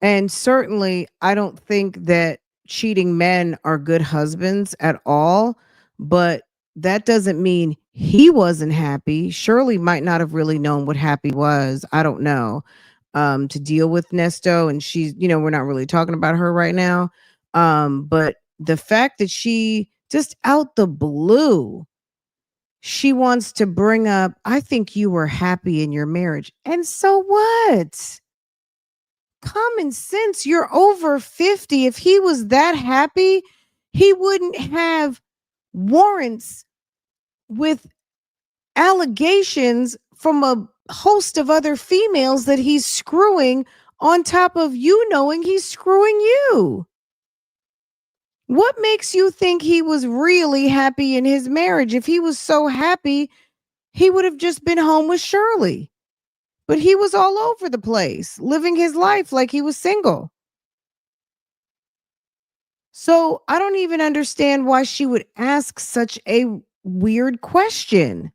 Speaker 1: And certainly, I don't think that cheating men are good husbands at all, but that doesn't mean he wasn't happy. Shirley might not have really known what happy was. I don't know. To deal with Nesto, and she's, we're not really talking about her right now. But the fact that she just out the blue, she wants to bring up, I think you were happy in your marriage. And so what? Common sense. You're over 50. If he was that happy, he wouldn't have warrants with allegations from a host of other females that he's screwing, on top of you knowing he's screwing you. What makes you think he was really happy in his marriage? If he was so happy, he would have just been home with Shirley. But he was all over the place, living his life like he was single. So I don't even understand why she would ask such a weird question.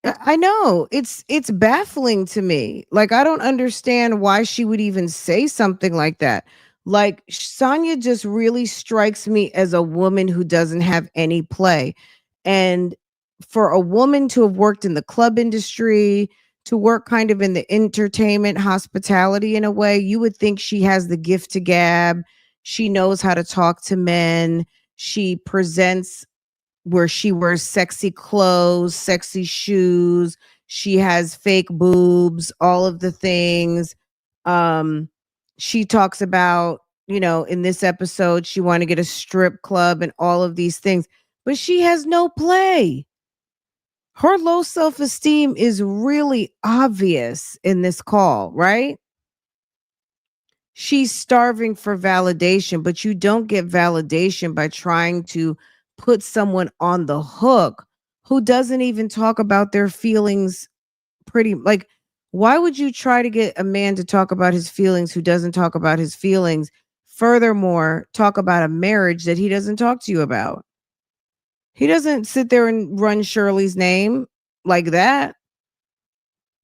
Speaker 1: I know it's baffling to me. Like, I don't understand why she would even say something like that. Like Sonia just really strikes me as a woman who doesn't have any play. And for a woman to have worked in the club industry, to work kind of in the entertainment hospitality in a way, you would think she has the gift to gab. She knows how to talk to men. She presents where she wears sexy clothes, sexy shoes. She has fake boobs, all of the things. Um, she talks about, in this episode, she wanted to get a strip club and all of these things, but she has no play. Her low self esteem is really obvious in this call, right? She's starving for validation, but you don't get validation by trying to put someone on the hook who doesn't even talk about their feelings. Pretty like, why would you try to get a man to talk about his feelings who doesn't talk about his feelings? Furthermore, talk about a marriage that he doesn't talk to you about. He doesn't sit there and run Shirley's name like that.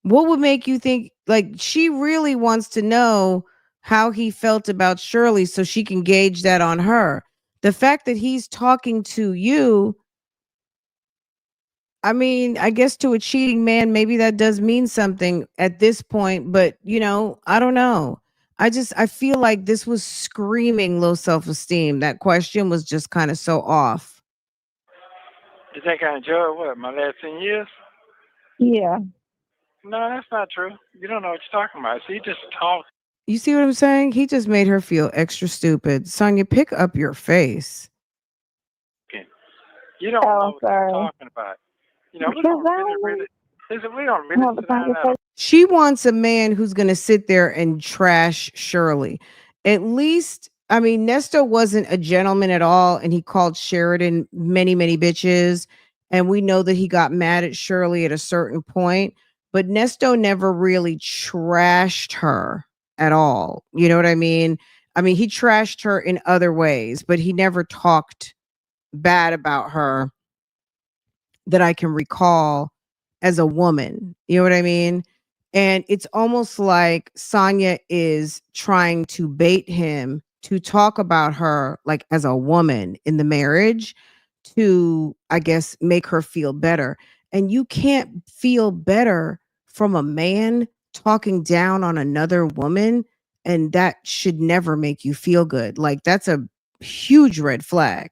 Speaker 1: What would make you think like she really wants to know how he felt about Shirley so she can gauge that on her? The fact that he's talking to you, I mean, I guess to a cheating man, maybe that does mean something at this point, but I don't know. I feel like this was screaming low self-esteem. That question was just kind of so off.
Speaker 3: You think I enjoyed what, my last 10 years?
Speaker 4: Yeah.
Speaker 3: No, that's not true. You don't know what you're talking about. See, you just talk.
Speaker 1: You see what I'm saying? He just made her feel extra stupid. Sonia, pick up your face.
Speaker 3: You don't know what
Speaker 4: sorry.
Speaker 3: you're talking about. We
Speaker 4: Because
Speaker 3: don't
Speaker 4: I
Speaker 3: really listen, we don't
Speaker 4: have
Speaker 3: really
Speaker 4: a
Speaker 3: sit down and
Speaker 4: conversation.
Speaker 1: She wants a man who's going to sit there and trash Shirley. At least, I mean, Nesto wasn't a gentleman at all, and he called Sheridan many, many bitches. And we know that he got mad at Shirley at a certain point, but Nesto never really trashed her at all. You know what I mean? I mean, he trashed her in other ways, but he never talked bad about her that I can recall as a woman. You know what I mean? And it's almost like Sonia is trying to bait him to talk about her like as a woman in the marriage to, I guess, make her feel better. And you can't feel better from a man talking down on another woman. And that should never make you feel good. Like, that's a huge red flag.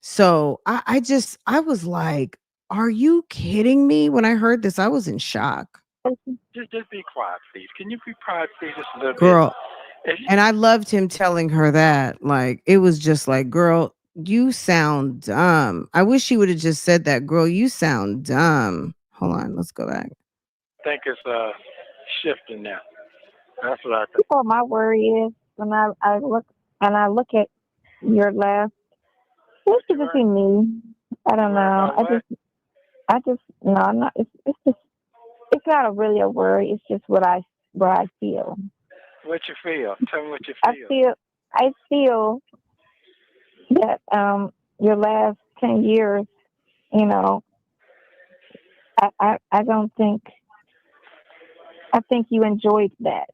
Speaker 1: So I was like, are you kidding me? When I heard this, I was in shock.
Speaker 3: just be quiet, please. Can you be quiet, please, just a little
Speaker 1: Girl,
Speaker 3: bit?
Speaker 1: and I loved him telling her that. Like, it was just like, girl, you sound dumb. I wish she would have just said that, girl, you sound dumb. Hold on, let's go back.
Speaker 3: I think it's shifting now. That's what I think.
Speaker 4: What my worry is when I look at your last. This is just me. I don't know. I just no. I'm not. It's just. It's not really a worry. It's just what I feel.
Speaker 3: What you feel? Tell me what you feel.
Speaker 4: I feel that your last 10 years, I don't think. I think you enjoyed that.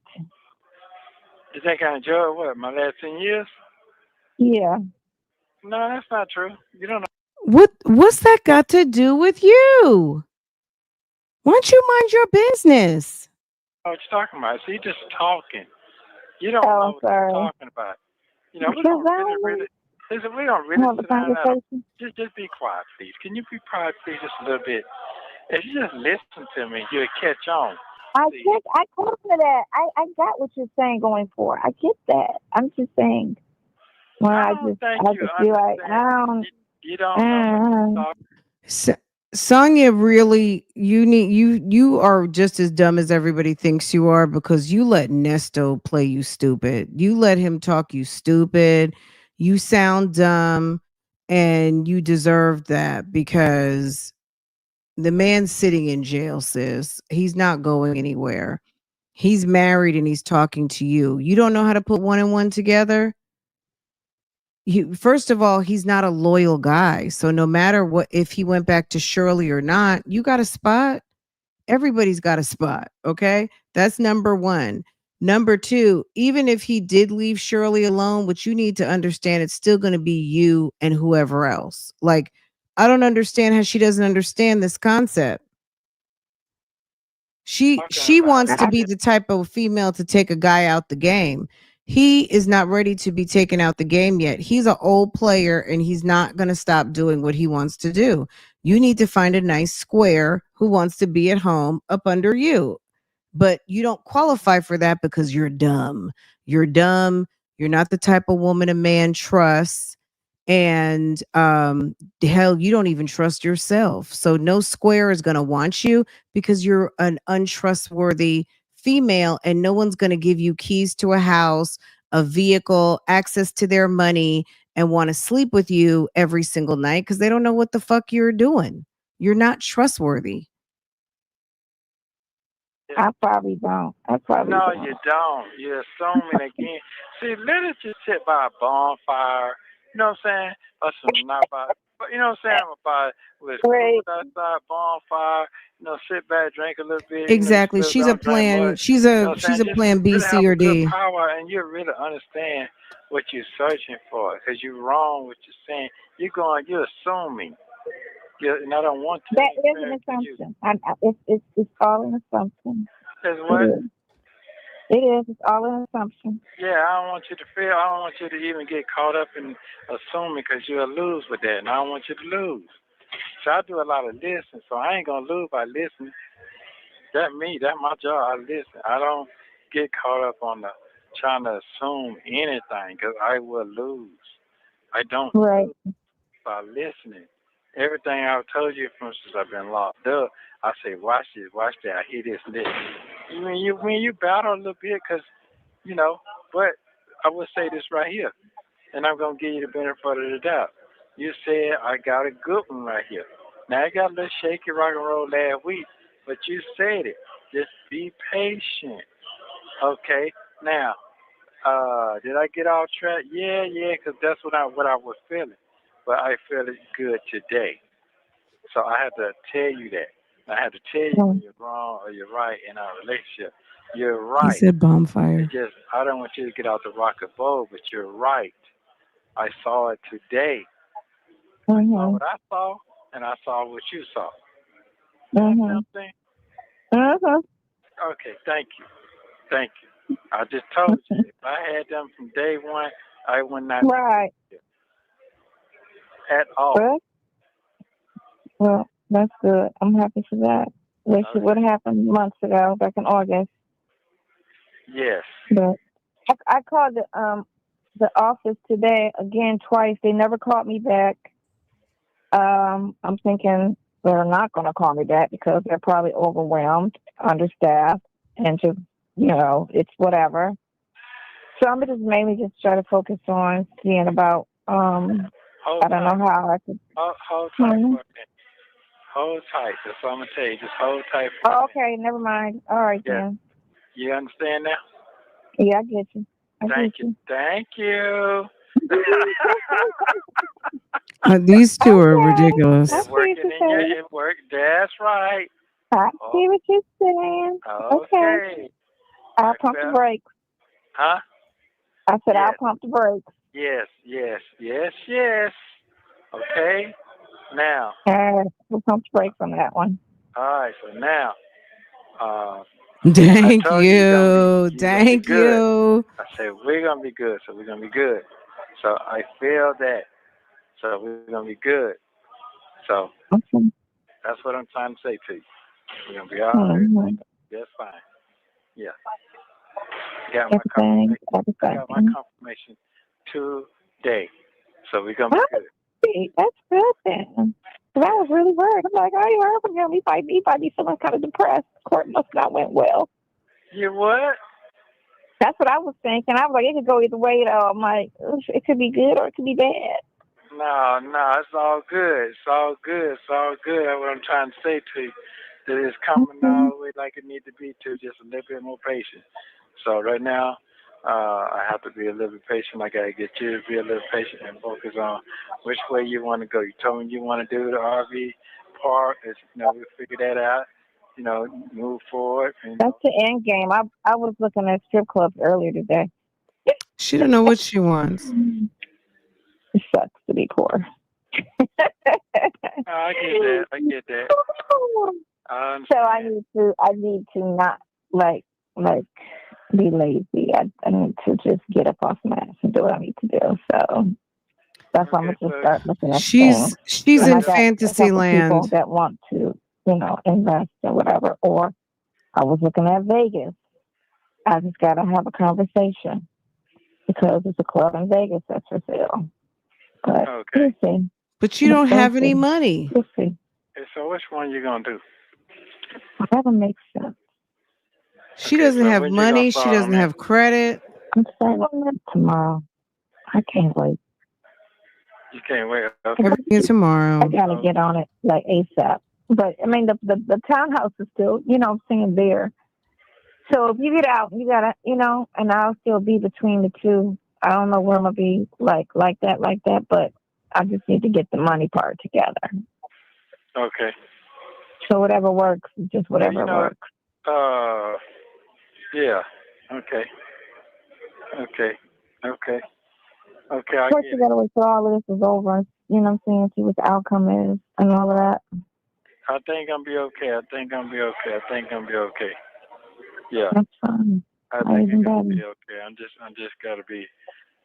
Speaker 3: You think I enjoyed what, my last 10 years?
Speaker 4: Yeah.
Speaker 3: No, that's not true. You don't know.
Speaker 1: What's that got to do with you? Why don't you mind your business?
Speaker 3: What you're talking about? See, just talking. You don't know what you're talking about. We don't really listen, we don't really sit down and just be quiet, please. Can you be quiet, please, just a little bit? If you just listen to me, you'll catch on.
Speaker 4: I caught to that. I got what you're saying going for. I get that. I'm just saying. Well, I just feel like
Speaker 3: you don't know what you're talking.
Speaker 1: Sonia, really, you are just as dumb as everybody thinks you are, because you let Nesto play you stupid. You let him talk you stupid. You sound dumb, and you deserve that, because the man's sitting in jail, sis. He's not going anywhere. He's married and he's talking to you. You don't know how to put one and one together? First of all, he's not a loyal guy. So no matter what, if he went back to Shirley or not, you got a spot. Everybody's got a spot. Okay. That's number one. Number two, even if he did leave Shirley alone, what you need to understand, it's still going to be you and whoever else. Like, I don't understand how she doesn't understand this concept. She wants to be the type of female to take a guy out the game. He is not ready to be taken out the game yet. He's an old player and he's not going to stop doing what he wants to do. You need to find a nice square who wants to be at home up under you. But you don't qualify for that because you're dumb. You're dumb. You're not the type of woman a man trusts. And hell, you don't even trust yourself. So no square is going to want you because you're an untrustworthy female, and no one's going to give you keys to a house, a vehicle, access to their money, and want to sleep with you every single night because they don't know what the fuck you're doing. You're not trustworthy.
Speaker 4: I probably don't.
Speaker 3: No, you don't. You're assuming again. See, let us just sit by a bonfire. You know what I'm saying? Or some not by. You know what I'm saying? About with
Speaker 4: Right.
Speaker 3: outside bonfire. You know, sit back, drink a little bit.
Speaker 1: Exactly.
Speaker 3: You know,
Speaker 1: she's a
Speaker 3: don't drink
Speaker 1: plan.
Speaker 3: much.
Speaker 1: She's
Speaker 3: You know
Speaker 1: a
Speaker 3: what I'm
Speaker 1: she's
Speaker 3: saying?
Speaker 1: a
Speaker 3: Just
Speaker 1: plan B,
Speaker 3: really
Speaker 1: C,
Speaker 3: have
Speaker 1: or
Speaker 3: a good
Speaker 1: D.
Speaker 3: power, and you really understand what you're searching for. Because you're wrong what you're saying. You're assuming. And I don't want to.
Speaker 4: That is an assumption. It's all an assumption.
Speaker 3: Is what?
Speaker 4: It is. It's all an assumption.
Speaker 3: Yeah, I don't want you to feel. I don't want you to even get caught up in assuming because you'll lose with that, and I don't want you to lose. So I do a lot of listening, so I ain't gonna lose by listening. That's me. That's my job. I listen. I don't get caught up on the trying to assume anything because I will lose. I don't
Speaker 4: Right.
Speaker 3: lose by listening. Everything I've told you, for instance, I've been locked up. I say, watch this, watch that. I hear this and this. When you battle a little bit, because you know, but I will say this right here, and I'm going to give you the benefit of the doubt. You said I got a good one right here. Now, I got a little shaky rock and roll last week, but you said it. Just be patient. Okay? Now, did I get off track? Yeah, because that's what I was feeling. But I feel it good today. So I had to tell you that. I had to tell you when you're wrong or you're right in our relationship. You're
Speaker 1: He
Speaker 3: right.
Speaker 1: said bonfire.
Speaker 3: It's just I don't want you to get out the rocket boat, but you're right. I saw it today. I saw what I saw, and I saw what you saw. You know what I'm saying? Okay, thank you. Thank you. I just told you, if I had them from day one, I would not
Speaker 4: Right.
Speaker 3: at all.
Speaker 4: Well, that's good. I'm happy for that. Wish it would have happened months ago, back in August.
Speaker 3: Yes.
Speaker 4: But I called the office today again twice. They never called me back. I'm thinking they're not going to call me back because they're probably overwhelmed, understaffed, and just it's whatever. So I'm just mainly just try to focus on seeing about I don't know how I could
Speaker 3: hold tight for a minute. Hold tight. That's all I'm gonna tell you. Just hold tight for a minute.
Speaker 4: Okay, never mind. All right then.
Speaker 3: You understand now?
Speaker 4: Yeah, I get you.
Speaker 3: Thank you. Thank you.
Speaker 1: These two are ridiculous.
Speaker 3: It worked. That's right.
Speaker 4: I see what you're saying. Okay. I'll pump the brakes.
Speaker 3: Huh?
Speaker 4: I said I'll pump the brakes.
Speaker 3: Yes. Okay. Now.
Speaker 4: We'll pump the brakes on that one.
Speaker 3: All right. So now.
Speaker 1: Thank you. Thank you.
Speaker 3: I said we're gonna be good. So we're gonna be good. So I feel that. So we're gonna be good. So that's what I'm trying to say to you. We're gonna be all right. Just fine. Yeah. Got my confirmation. I got my confirmation today. So we're gonna be good.
Speaker 4: That's good then. Because I was really worried. I'm like, I ain't heard from him. He might be feeling kind of depressed. Court must not went well.
Speaker 3: You what?
Speaker 4: That's what I was thinking. I was like, it could go either way though. I'm like, it could be good or it could be bad.
Speaker 3: No, it's all good. It's all good. It's all good. That's what I'm trying to say to you. That it's coming all the way like it needs to be to just a little bit more patient. So right now, I have to be a little bit patient. I got to get you to be a little patient and focus on which way you want to go. You told me you want to do the RV park. We figured that out. move forward.
Speaker 4: That's the end game. I was looking at strip clubs earlier today.
Speaker 1: She don't know what she wants.
Speaker 4: It sucks to be poor.
Speaker 3: I get that.
Speaker 4: So I need to not like be lazy. I need to just get up off my ass and do what I need to do. So that's why I'm gonna just start looking at things.
Speaker 1: She's
Speaker 4: And
Speaker 1: in
Speaker 4: I got
Speaker 1: fantasy
Speaker 4: a couple
Speaker 1: land.
Speaker 4: people that want to, invest or whatever. Or I was looking at Vegas. I just gotta have a conversation because it's a club in Vegas that's for sale. But we'll see.
Speaker 1: But you don't have any money.
Speaker 4: We'll see.
Speaker 3: So which one you gonna do?
Speaker 4: Whatever makes sense.
Speaker 1: She doesn't have money. She doesn't have credit.
Speaker 4: I'm starting on that tomorrow. I can't wait.
Speaker 3: You can't wait. Okay.
Speaker 1: Everything tomorrow.
Speaker 4: I gotta get on it like ASAP. But I mean, the townhouse is still, I'm saying there. So if you get out, you gotta, and I'll still be between the two. I don't know where I'm gonna be like that, but I just need to get the money part together.
Speaker 3: Okay.
Speaker 4: So whatever works, just whatever works.
Speaker 3: Yeah. Okay.
Speaker 4: First, you gotta wait till all of this is over. You know what I'm saying? See what the outcome is and all of that.
Speaker 3: I think I'm be okay. Yeah.
Speaker 4: That's fine.
Speaker 3: I think I'm gonna be okay. I'm just gotta be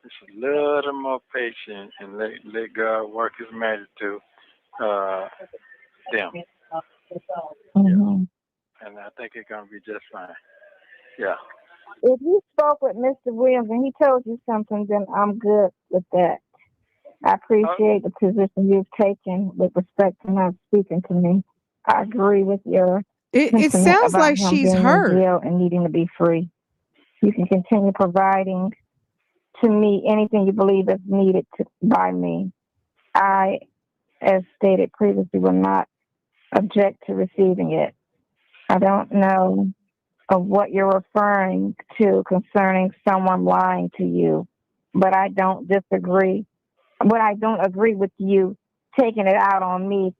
Speaker 3: just a little more patient and let God work His magic to them.
Speaker 4: Mm-hmm.
Speaker 3: Yeah. And I think it's gonna be just fine. Yeah.
Speaker 4: If you spoke with Mr. Williams and he told you something, then I'm good with that. I appreciate the position you've taken with respect to not speaking to me. I agree with your
Speaker 1: It sounds like
Speaker 4: him
Speaker 1: she's
Speaker 4: being
Speaker 1: hurt.
Speaker 4: in jail and needing to be free. You can continue providing to me anything you believe is needed by me. I, as stated previously, will not object to receiving it. I don't know of what you're referring to concerning someone lying to you, but I don't disagree. But I don't agree with you taking it out on me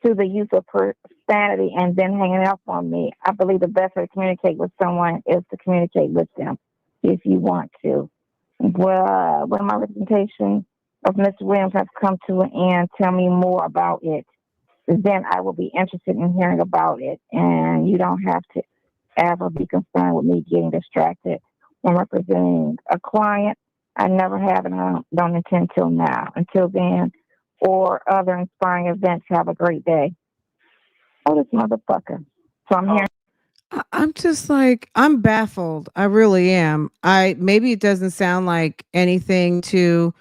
Speaker 4: through the use of profanity and then hanging up on me. I believe the best way to communicate with someone is to communicate with them if you want to. Well, when my representation of Mr. Williams has come to an end, tell me more about it. Then I will be interested in hearing about it. And you don't have to ever be concerned with me getting distracted when representing a client. I never have, and I don't intend till now. Until then, or other inspiring events, have a great day. Oh, this motherfucker. So I'm here.
Speaker 1: I'm just like, I'm baffled. I really am. Maybe it doesn't sound like anything to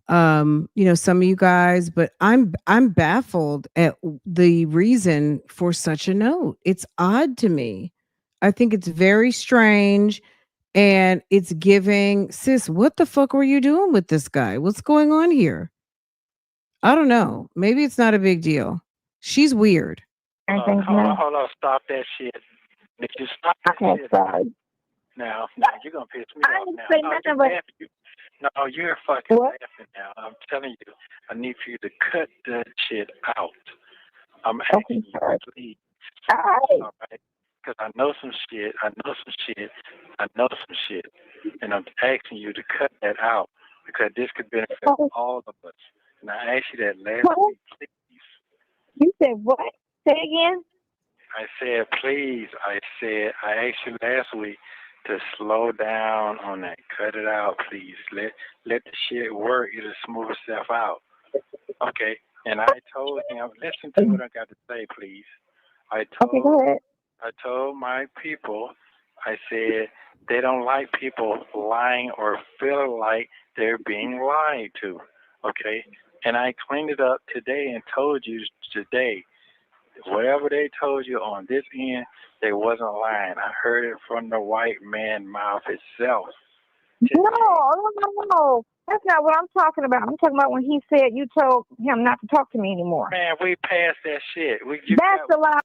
Speaker 1: some of you guys, but I'm baffled at the reason for such a note. It's odd to me. I think it's very strange, and it's giving, sis, what the fuck were you doing with this guy? What's going on here? I don't know. Maybe it's not a big deal. She's weird.
Speaker 3: Hold on, stop that shit. If you stop that shit, now you're gonna piss me off now.
Speaker 4: Say nothing but...
Speaker 3: No, you're fucking laughing now. I'm telling you, I need for you to cut that shit out. I'm asking you, please. All right? Because I know some shit, and I'm asking you to cut that out because this could benefit all of us. And I asked you that last week, please.
Speaker 4: You said what? Say again?
Speaker 3: I said, please. I asked you last week to slow down on that. Cut it out, please. Let the shit work. It'll smooth itself out. Okay? And I told him, listen to what I got to say, please.
Speaker 4: Go ahead.
Speaker 3: I told my people, I said, they don't like people lying or feeling like they're being lied to. Okay? And I cleaned it up today and told you today, whatever they told you on this end, they wasn't lying. I heard it from the white man's mouth itself.
Speaker 4: No. That's not what I'm talking about. I'm talking about when he said you told him not to talk to me anymore.
Speaker 3: Man, we passed that shit.
Speaker 4: That's a lie.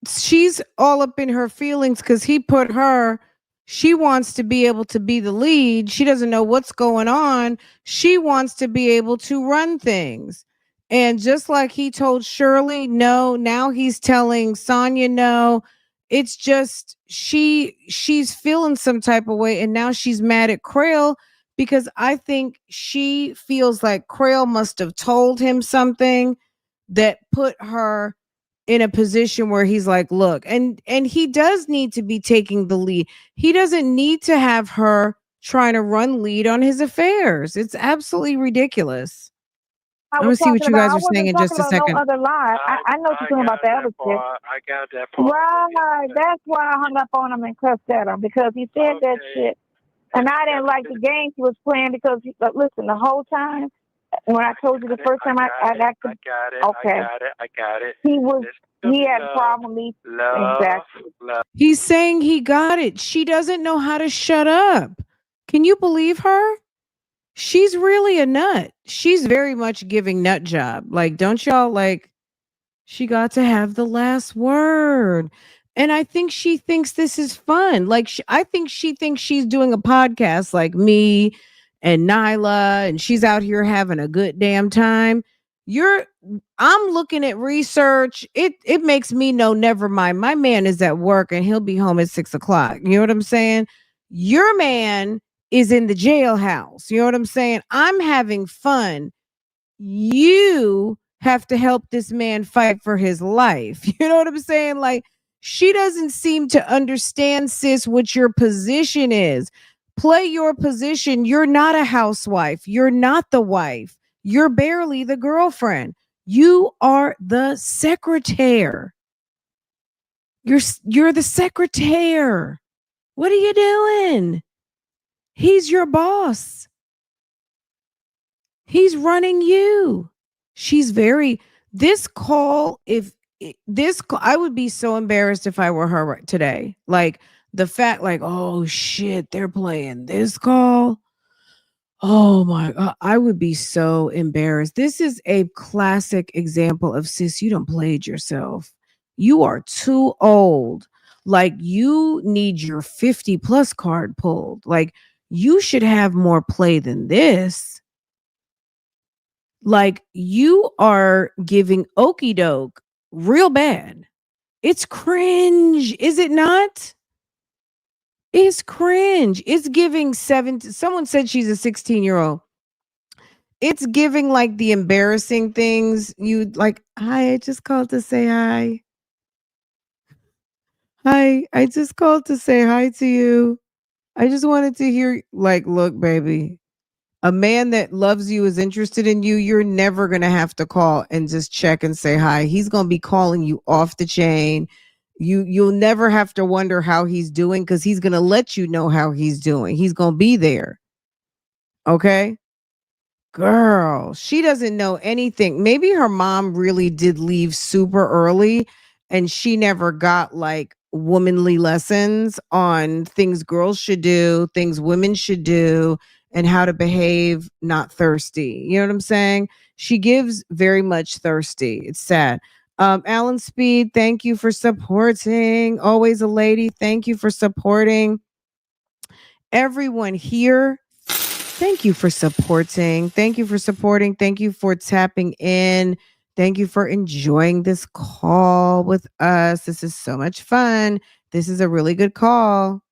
Speaker 1: She's all up in her feelings because he put her. She wants to be able to be the lead. She doesn't know what's going on. She wants to be able to run things. And just like he told Shirley no, now he's telling Sonia no. It's just she's feeling some type of way, and now she's mad at Krail because I think she feels like Krail must have told him something that put her in a position where he's like, look, and he does need to be taking the lead. He doesn't need to have her trying to run lead on his affairs. It's absolutely ridiculous.
Speaker 4: I
Speaker 1: I'm
Speaker 4: was
Speaker 1: gonna see what
Speaker 4: talking
Speaker 1: you
Speaker 4: about.
Speaker 1: guys
Speaker 4: I
Speaker 1: are saying
Speaker 4: wasn't
Speaker 1: in
Speaker 4: talking
Speaker 1: just a
Speaker 4: about no
Speaker 1: second.
Speaker 4: other lie. I know what you're talking about the other shit.
Speaker 3: I got that part.
Speaker 4: Right. That's why I hung up on him and cussed at him because he said that shit. And I didn't like the game he was playing because, listen, the whole time, when I told you the first time I got it. Okay.
Speaker 3: I got it.
Speaker 4: He had a problem with me. Exactly.
Speaker 1: He's saying he got it. She doesn't know how to shut up. Can you believe her? She's really a nut. She's very much giving nut job. Like, don't y'all like, she got to have the last word. And I think she thinks this is fun. Like, I think she thinks she's doing a podcast like me and Nyla, and she's out here having a good damn time. I'm looking at research. It makes me know, never mind. My man is at work and he'll be home at 6 o'clock. You know what I'm saying? Your man is in the jailhouse. You know what I'm saying? I'm having fun. You have to help this man fight for his life. You know what I'm saying? Like, she doesn't seem to understand, sis, what your position is. Play your position. You're not a housewife. You're not the wife. You're barely the girlfriend. You are the secretary. You're the secretary. What are you doing? He's your boss. He's running you. She's very, this call, I would be so embarrassed if I were her today. Like, the fact, like, oh shit, they're playing this call. Oh my God, I would be so embarrassed. This is a classic example of, sis, you done played yourself. You are too old. Like, you need your 50 plus card pulled. Like, you should have more play than this. Like, you are giving okey doke real bad. It's cringe, is it not? It's cringe. It's giving someone said she's a 16-year-old. It's giving like the embarrassing things you like. Hi, I just called to say hi. Hi, I just called to say hi to you. I just wanted to hear, like, look, baby, a man that loves you, is interested in you, you're never going to have to call and just check and say hi. He's going to be calling you off the chain. You'll never have to wonder how he's doing because he's going to let you know how he's doing. He's going to be there. Okay? Girl, she doesn't know anything. Maybe her mom really did leave super early and she never got like womanly lessons on things girls should do, things women should do, and how to behave not thirsty. You know what I'm saying? She gives very much thirsty. It's sad. Alan Speed, thank you for supporting. Always a lady. Thank you for supporting. Everyone here, thank you for supporting. Thank you for supporting. Thank you for tapping in. Thank you for enjoying this call with us. This is so much fun. This is a really good call.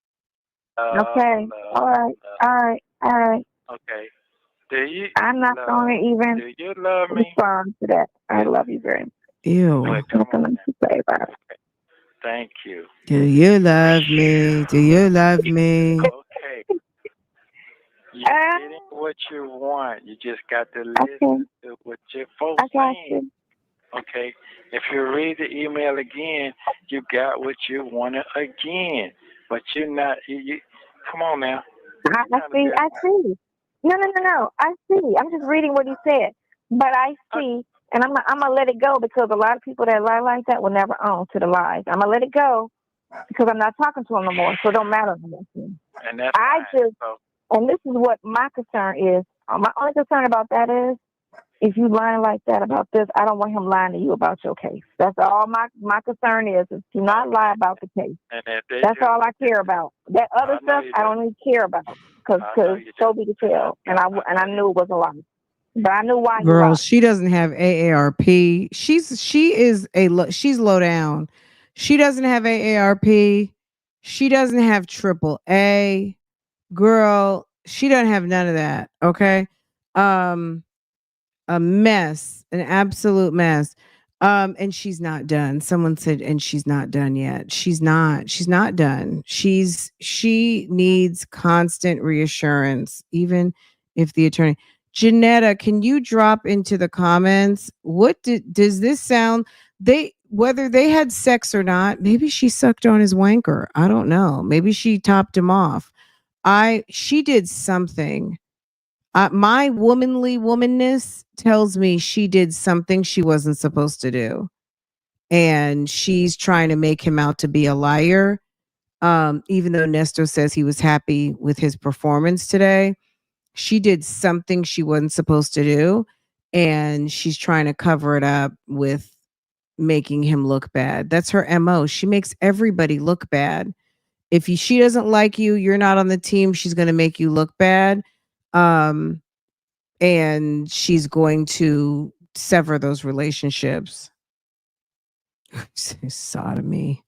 Speaker 4: Okay. All right.
Speaker 3: Okay.
Speaker 4: I'm not going to even
Speaker 3: Do you love me?
Speaker 4: respond to that. I love you very much.
Speaker 1: Ew.
Speaker 4: Nothing to say about it.
Speaker 3: Thank you.
Speaker 1: Do you love me? Do you love me?
Speaker 3: Okay. You're getting what you want. You just got to listen to what your folks saying. Okay. If you read the email again, you got what you wanted again. But you're not. You come on now.
Speaker 4: I see. No. I see. I'm just reading what he said. But I see, and I'm gonna let it go because a lot of people that lie like that will never own to the lies. I'm gonna let it go because I'm not talking to him no more, so it don't matter no more.
Speaker 3: And that's
Speaker 4: and this is what my concern is. My only concern about that is if you lying like that about this, I don't want him lying to you about your case. That's all my concern is do not lie about the case. That's all I care about. That other stuff I don't even care about because so be the tell. And I knew it was a lie. But I knew why.
Speaker 1: Girl, she doesn't have AARP. She's low down. She doesn't have AARP. She doesn't have triple A. Girl, she doesn't have none of that. Okay. Um, a mess, an absolute mess. And she's not done. Someone said, and she's not done yet. She's not done. She needs constant reassurance, even if the attorney. Janetta, can you drop into the comments? Does this sound they whether they had sex or not, maybe she sucked on his wanker. I don't know. Maybe she topped him off. She did something. My womanly womanness tells me she did something she wasn't supposed to do. And she's trying to make him out to be a liar. Even though Nesto says he was happy with his performance today, she did something she wasn't supposed to do. And she's trying to cover it up with making him look bad. That's her MO. She makes everybody look bad. She doesn't like you, you're not on the team, she's going to make you look bad. Um, and she's going to sever those relationships. Sodomy.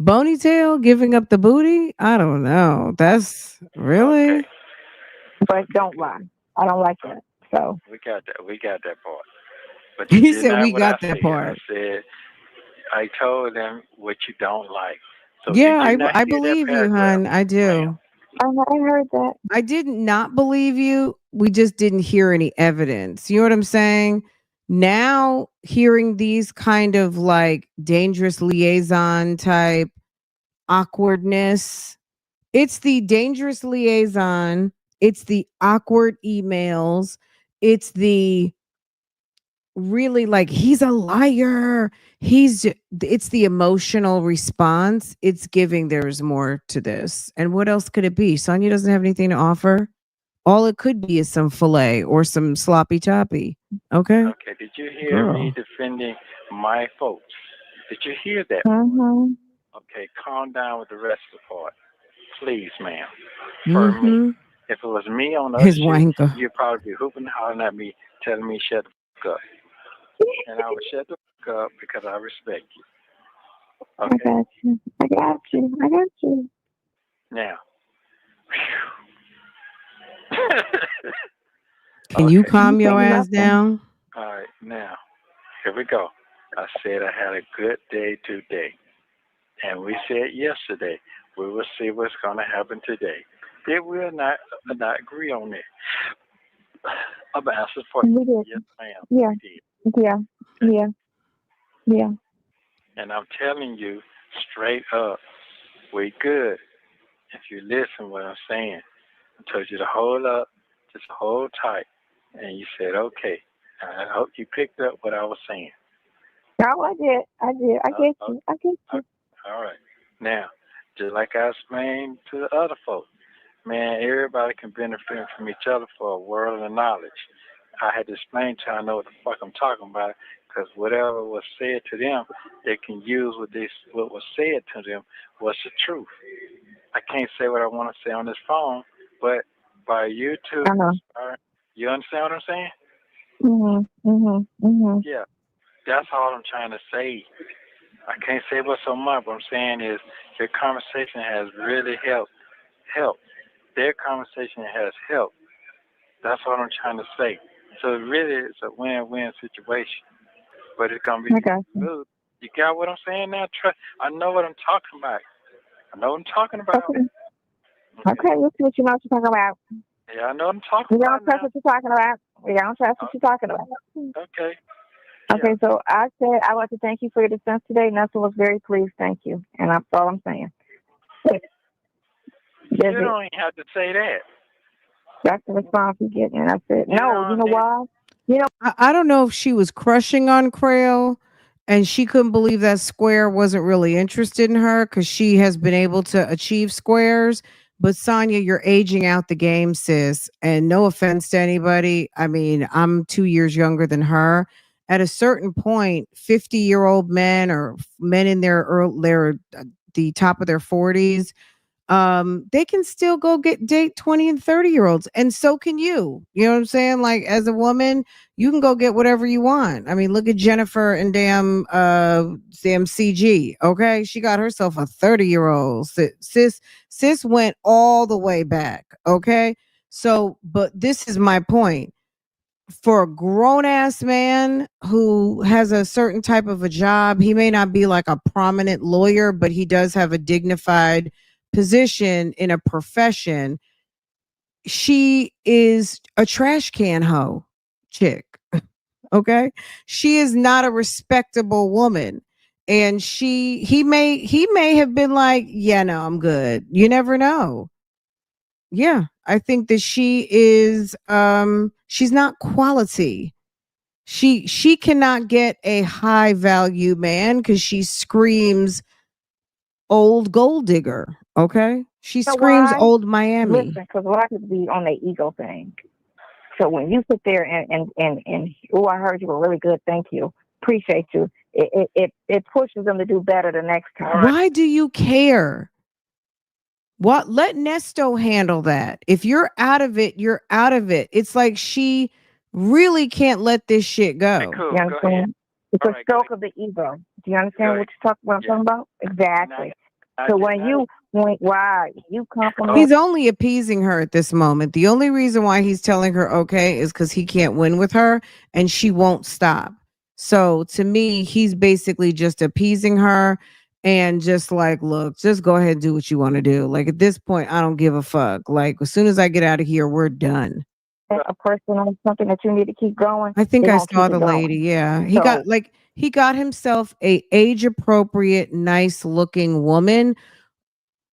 Speaker 1: Bonytail giving up the booty? I don't know. That's really.
Speaker 3: Okay.
Speaker 4: But don't lie. I don't like that. So
Speaker 3: We got that. We got that part. But
Speaker 1: He
Speaker 3: you
Speaker 1: said
Speaker 3: not
Speaker 1: we
Speaker 3: what
Speaker 1: got
Speaker 3: I
Speaker 1: that
Speaker 3: said.
Speaker 1: part.
Speaker 3: I said I told them what you don't like. So
Speaker 1: Yeah,
Speaker 3: did you not
Speaker 1: I
Speaker 3: hear that
Speaker 1: believe you,
Speaker 3: paragraph,
Speaker 1: hun. I do.
Speaker 3: ma'am?
Speaker 4: I heard that.
Speaker 1: I did not believe you. We just didn't hear any evidence. You know what I'm saying? Now, hearing these kind of like dangerous liaison type awkwardness, it's the dangerous liaison, it's the awkward emails, it's the really like he's a liar. It's the emotional response. It's giving there's more to this. And what else could it be? Sonia doesn't have anything to offer. All it could be is some filet or some sloppy toppy. Okay.
Speaker 3: Okay, did you hear me
Speaker 1: Girl.
Speaker 3: defending my folks? Did you hear that?
Speaker 4: Mm-hmm.
Speaker 3: Okay, calm down with the rest of the part. Please, ma'am. For me.
Speaker 1: Mm-hmm.
Speaker 3: If it was me on the other
Speaker 1: His
Speaker 3: shoe,
Speaker 1: wanker.
Speaker 3: you'd probably be hooping and hollering at me, telling me shut the fuck up. And I would shut the fuck up because I respect you.
Speaker 4: I
Speaker 3: Okay?
Speaker 4: got you. I got you. I got you.
Speaker 3: Now.
Speaker 1: Can you
Speaker 3: Okay.
Speaker 1: calm
Speaker 4: You
Speaker 1: your
Speaker 4: say
Speaker 1: ass
Speaker 4: nothing.
Speaker 1: down?
Speaker 3: All right, now, here we go. I said I had a good day today. And we said yesterday, we will see what's going to happen today. Did we not agree on it? I'm asking for
Speaker 4: We did.
Speaker 3: yes, ma'am.
Speaker 4: Yeah.
Speaker 3: We did.
Speaker 4: Yeah. Yeah. Yeah.
Speaker 3: And I'm telling you straight up, we good. If you listen what I'm saying, I told you to hold up, just hold tight. And you said, okay. I hope you picked up what I was saying.
Speaker 4: Oh, I did. I did. I get you. I get you.
Speaker 3: All right. Now, just like I explained to the other folks, man, everybody can benefit from each other for a world of knowledge. I had to explain to them I know what the fuck I'm talking about because whatever was said to them, they can use what was said to them was the truth. I can't say what I want to say on this phone, but by YouTube,
Speaker 4: I know.
Speaker 3: you understand what I'm saying?
Speaker 4: Mhm. Mhm. Mhm.
Speaker 3: Yeah, that's all I'm trying to say. I can't say but so much. What I'm saying is your conversation has really helped. Their conversation has helped. That's what I'm trying to say. So really, it's a win-win situation. But it's gonna be
Speaker 4: I got you.
Speaker 3: smooth. You got what I'm saying now? I know what I'm talking about. I know what I'm talking about.
Speaker 4: Okay. Okay. Let's see what you know what you're talking about.
Speaker 3: Yeah, I know what I'm talking
Speaker 4: We
Speaker 3: about
Speaker 4: don't trust
Speaker 3: now.
Speaker 4: what you're talking about. We don't trust what you're talking about.
Speaker 3: Okay.
Speaker 4: Okay,
Speaker 3: Yeah.
Speaker 4: so I said I want to thank you for your defense today. Nelson was very pleased. Thank you. And that's all I'm saying.
Speaker 3: You don't even have to say that.
Speaker 4: That's the response you get. And I said, no, you know why?
Speaker 1: I don't know if she was crushing on Crail and she couldn't believe that Square wasn't really interested in her because she has been able to achieve squares. But Sonia, you're aging out the game, sis. And no offense to anybody. I mean, I'm 2 years younger than her. At a certain point, 50-year-old men or men in their the top of their 40s, they can still go date 20 and 30-year-olds, and so can you. You know what I'm saying? Like, as a woman, you can go get whatever you want. I mean, look at Jennifer and damn CG. Okay, she got herself a 30-year-old. Sis went all the way back. Okay, so but this is my point. For a grown ass man who has a certain type of a job, he may not be like a prominent lawyer, but he does have a dignified position in a profession. She is a trash can hoe chick. Okay. She is not a respectable woman. And he may have been like, yeah, no, I'm good. You never know. Yeah. I think that she's not quality. She cannot get a high value man because she screams old gold digger. Okay, she
Speaker 4: You know
Speaker 1: screams
Speaker 4: why?
Speaker 1: old Miami.
Speaker 4: Listen, because a lot of people be on their ego thing. So when you sit there and oh, I heard you were really good. Thank you. Appreciate you. It pushes them to do better the next time.
Speaker 1: Why do you care? What? Let Nesto handle that. If you're out of it, you're out of it. It's like she really can't let this shit go.
Speaker 3: Cool.
Speaker 4: You understand? It's a stroke of the ego. Do you understand what I'm talking about? Exactly. So when you compliment,
Speaker 1: he's only appeasing her at this moment. The only reason why he's telling her okay is because he can't win with her and she won't stop. So to me, he's basically just appeasing her and just like, look, just go ahead and do what you want to do. Like, at this point, I don't give a fuck. Like, as soon as I get out of here, we're done.
Speaker 4: a person on something that you need to keep going.
Speaker 1: I think I saw the lady. Yeah. He got himself a age appropriate, nice looking woman.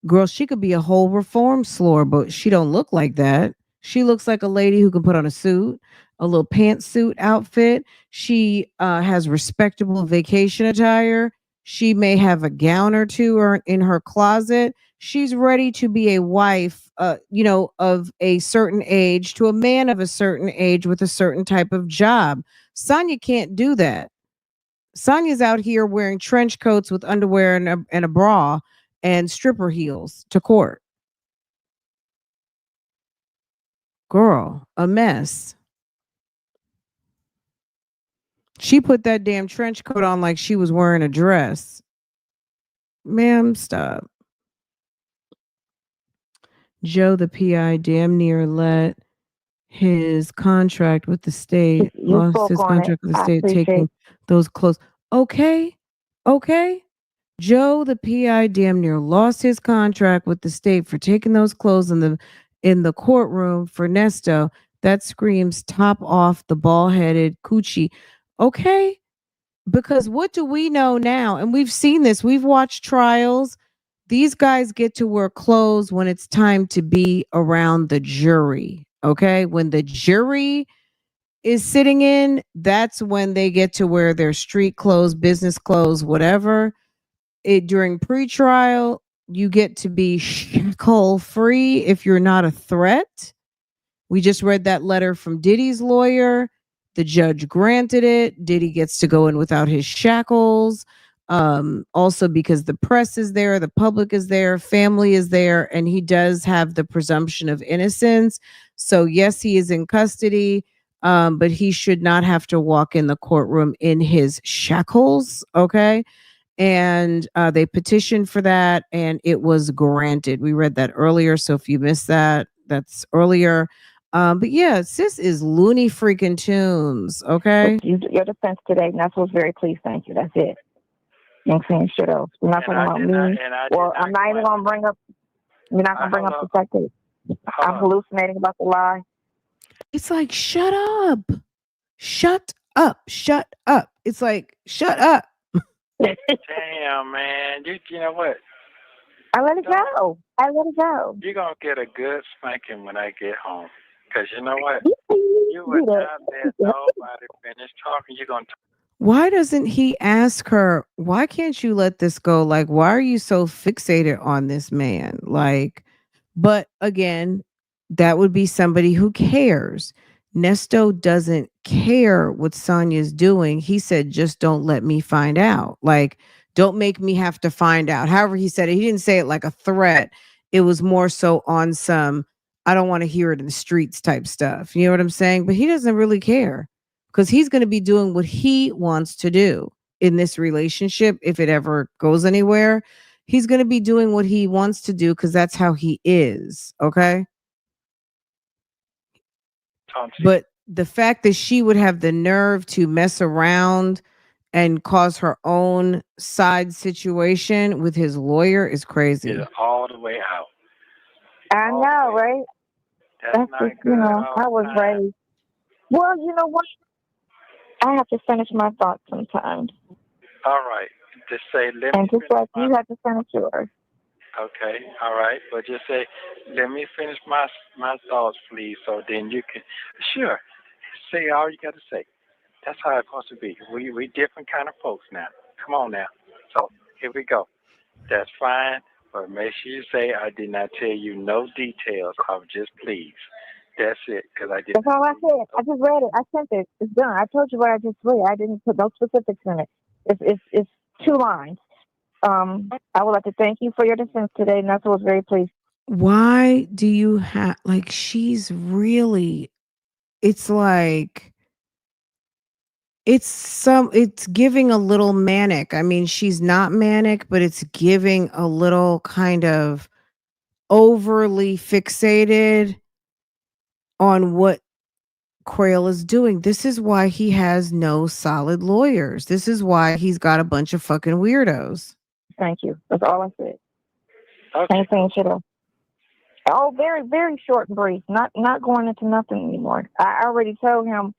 Speaker 1: Girl, she could be a whole reform slore, but she don't look like that. She looks like a lady who can put on a suit, a little pantsuit outfit. She has respectable vacation attire. She may have a gown or two or in her closet. She's ready to be a wife, of a certain age to a man of a certain age with a certain type of job. Sonia can't do that. Sonia's out here wearing trench coats with underwear and a bra and stripper heels to court. Girl, a mess. She put that damn trench coat on like she was wearing a dress. Ma'am, stop. Joe, the PI, damn near let his contract with the state, lost his contract with the state, taking those clothes. Okay. Joe, the PI, damn near lost his contract with the state for taking those clothes in the courtroom for Nesto. That screams top off the ball-headed coochie. Okay. Because what do we know now? And we've seen this. We've watched trials. These guys get to wear clothes when it's time to be around the jury. Okay. When the jury is sitting in, that's when they get to wear their street clothes, business clothes, whatever. During pre-trial, you get to be shackle free if you're not a threat. We just read that letter from Diddy's lawyer. The judge granted it. Diddy gets to go in without his shackles. Also because the press is there, the public is there, family is there, and he does have the presumption of innocence. So yes, he is in custody, but he should not have to walk in the courtroom in his shackles. Okay. And they petitioned for that and it was granted. We read that earlier. So if you missed that, that's earlier. But yeah, sis is loony freaking tunes. Okay.
Speaker 4: Your defense today, and that's what's very pleased. Thank you. That's it. You know what I'm saying? Shut up. We're not talking about me. Well, I'm not even going to bring up, you're not going to bring up the fact that I'm hallucinating about the lie.
Speaker 1: It's like, shut up. Shut up. Shut up. It's like, shut up.
Speaker 3: Damn, man. You know what?
Speaker 4: I let it go.
Speaker 3: You're going to get a good spanking when I get home. Because you know what? You would not let nobody finish talking. You're going to.
Speaker 1: Why doesn't he ask her, why can't you let this go? Like, why are you so fixated on this man? Like, but again, that would be somebody who cares. Nesto doesn't care what Sonia's doing. He said, just don't let me find out. Like, don't make me have to find out. However he said it, he didn't say it like a threat. It was more so on some, I don't want to hear it in the streets type stuff. You know what I'm saying? But he doesn't really care because he's going to be doing what he wants to do in this relationship. If it ever goes anywhere, he's going to be doing what he wants to do because that's how he is. Okay. But the fact that she would have the nerve to mess around and cause her own side situation with his lawyer is crazy.
Speaker 3: It's all the way out.
Speaker 4: I know, right?
Speaker 3: That's not
Speaker 4: just,
Speaker 3: good.
Speaker 4: I was raised. Well, you know what? I have to finish my thoughts sometimes.
Speaker 3: All right. Just say, let
Speaker 4: and
Speaker 3: me
Speaker 4: just like
Speaker 3: finish
Speaker 4: you have to finish yours.
Speaker 3: Okay. All right. But just say, let me finish my thoughts, please. So then you can, sure, say all you got to say. That's how it's supposed to be. We different kind of folks now. Come on now. So here we go. That's fine. But make sure you say, I did not tell you no details. I was just pleased. That's it. Because I did.
Speaker 4: That's all I said. I just read it. I sent it. It's done. I told you what I just read. I didn't put no specifics in it. It's 2 lines. I would like to thank you for your defense today, and that's what I was very pleased.
Speaker 1: Why do you have, like, she's really, it's like, it's giving a little manic. I mean, she's not manic, but it's giving a little kind of overly fixated on what Quayle is doing. This is why he has no solid lawyers. This is why he's got a bunch of fucking weirdos.
Speaker 4: Thank you. That's all I said.
Speaker 3: Okay.
Speaker 4: Ain't saying shit else. Oh, very, very short and brief. Not going into nothing anymore. I already told him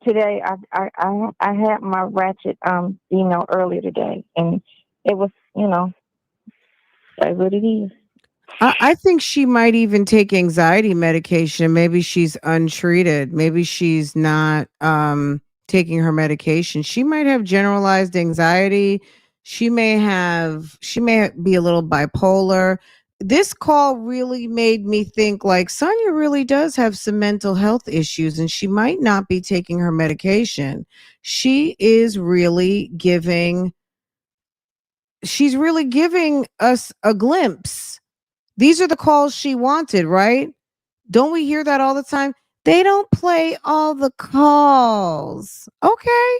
Speaker 4: today. I had my ratchet email earlier today, and it was that's what it is.
Speaker 1: I think she might even take anxiety medication. Maybe she's untreated. Maybe she's not taking her medication. She might have generalized anxiety. She may be a little bipolar. This call really made me think like Sonia really does have some mental health issues and she might not be taking her medication. She's really giving us a glimpse. These are the calls she wanted, right? Don't we hear that all the time? They don't play all the calls. Okay.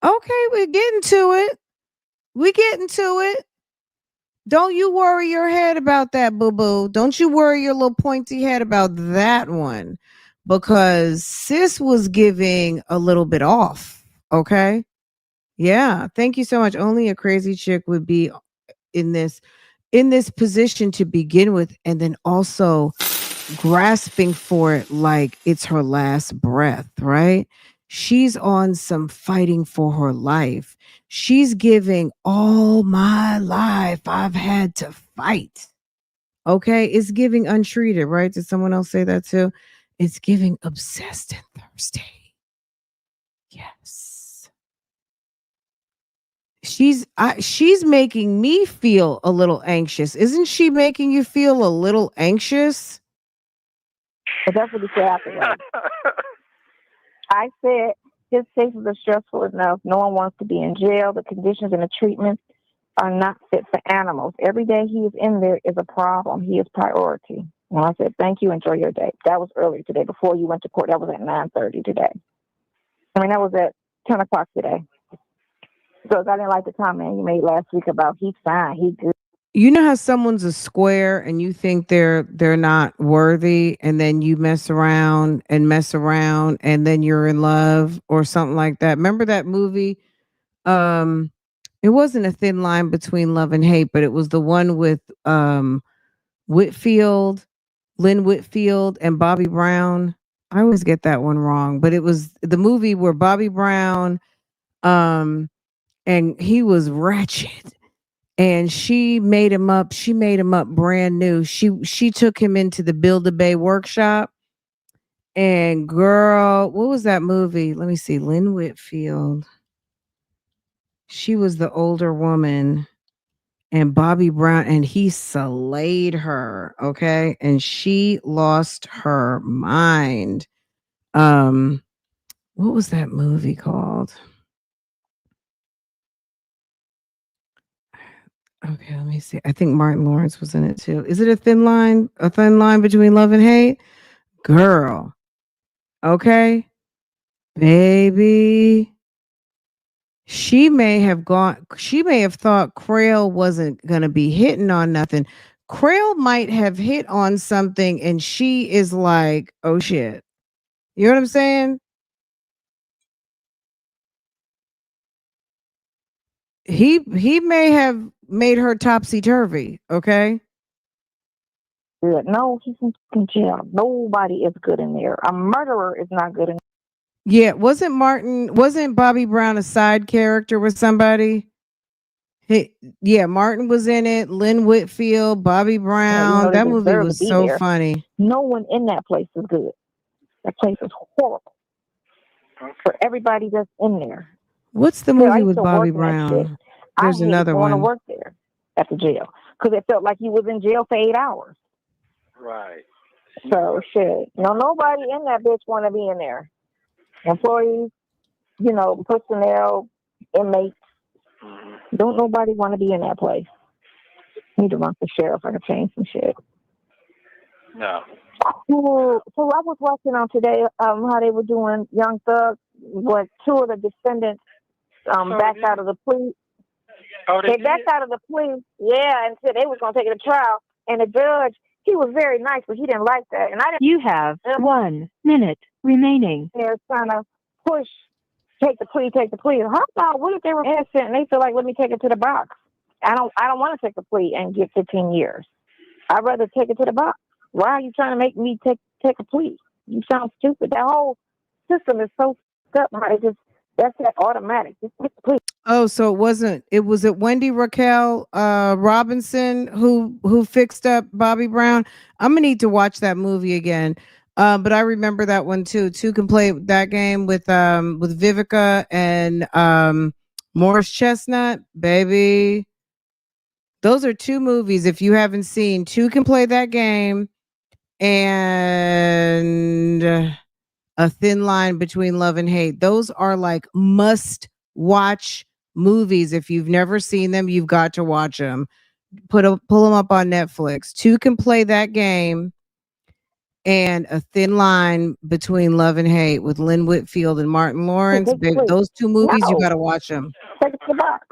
Speaker 1: Okay, we're getting to it. We getting to it. Don't you worry your head about that, boo-boo. Don't you worry your little pointy head about that one. Because sis was giving a little bit off. Okay. Yeah. Thank you so much. Only a crazy chick would be in this position to begin with, and then also grasping for it like it's her last breath, right? She's on some fighting for her life. She's giving all my life I've had to fight. Okay, it's giving untreated, right? Did someone else say that too? It's giving obsessed and thirsty. Yes. She's making me feel a little anxious. Isn't she making you feel a little anxious?
Speaker 4: But that's what he said afterwards. I said his cases are stressful enough. No one wants to be in jail. The conditions and the treatments are not fit for animals. Every day he is in there is a problem. He is priority. And I said, thank you. Enjoy your day. That was earlier today before you went to court. That was at 9:30 today. I mean, that was at 10 o'clock today. Because I didn't like the comment you made last week about he's fine, he's good.
Speaker 1: You know how someone's a square and you think they're not worthy, and then you mess around and then you're in love or something like that. Remember that movie? It wasn't A Thin Line Between Love and Hate, but it was the one with Whitfield, Lynn Whitfield and Bobby Brown. I always get that one wrong, but it was the movie where Bobby Brown and he was ratchet and she made him up brand new. She took him into the Build-A-Bay workshop, and girl, what was that movie? Let me see. Lynn Whitfield. She was the older woman, and Bobby Brown, and he slayed her, okay? And she lost her mind. What was that movie called? Okay, let me see. I think Martin Lawrence was in it too. Is it a thin line? A thin line between love and hate? Girl. Okay. Baby. She may have thought Crail wasn't gonna be hitting on nothing. Crail might have hit on something and she is like, oh shit. You know what I'm saying? He may have made her topsy turvy, okay?
Speaker 4: Yeah, no, he's in jail. Nobody is good in there. A murderer is not good in
Speaker 1: Yeah, wasn't Bobby Brown a side character with somebody? He, yeah, Martin was in it, Lynn Whitfield, Bobby
Speaker 4: there. You
Speaker 1: Brown.
Speaker 4: know, they
Speaker 1: That movie
Speaker 4: deserve to
Speaker 1: was
Speaker 4: be
Speaker 1: so
Speaker 4: there.
Speaker 1: funny.
Speaker 4: No one in that place is good. That place is horrible for everybody that's in there.
Speaker 1: What's the
Speaker 4: Yeah, I
Speaker 1: movie
Speaker 4: used
Speaker 1: with
Speaker 4: to
Speaker 1: Bobby
Speaker 4: work in that shit.
Speaker 1: Brown?
Speaker 4: I
Speaker 1: There's
Speaker 4: hated
Speaker 1: another
Speaker 4: going to
Speaker 1: one.
Speaker 4: work there at the jail because it felt like you was in jail for 8 hours.
Speaker 3: Right.
Speaker 4: So shit. No, nobody in that bitch want to be in there. Employees, you know, personnel, inmates.
Speaker 3: Mm-hmm.
Speaker 4: Don't nobody want to be in that place. Need to run for sheriff. I can change some shit.
Speaker 3: No.
Speaker 4: So I was watching on today how they were doing Young Thug. What two of the defendants backed out of the plea.
Speaker 3: Oh,
Speaker 4: They backed out of the plea, yeah, and said they was gonna take it to trial. And the judge, he was very nice, but he didn't like that. And I didn't.
Speaker 5: You have 1 minute remaining.
Speaker 4: They're trying to push, take the plea. How about what if they were innocent and they feel like let me take it to the box? I don't want to take the plea and get 15 years. I'd rather take it to the box. Why are you trying to make me take a plea? You sound stupid. That whole system is so stuck. That's that automatic. Just take the plea.
Speaker 1: Oh, so it was it Wendy Raquel Robinson who fixed up Bobby Brown? I'm gonna need to watch that movie again. But I remember that one too. Two can play that game with Vivica and Morris Chestnut, baby. Those are two movies. If you haven't seen, Two Can Play That Game and A Thin Line Between Love and Hate. Those are like must watch movies. If you've never seen them, you've got to watch them. Pull them up on Netflix. Two Can Play That Game and A Thin Line Between Love and Hate with Lynn Whitfield and Martin Lawrence. Babe, those two movies, you got to watch them.
Speaker 4: Take it to the box.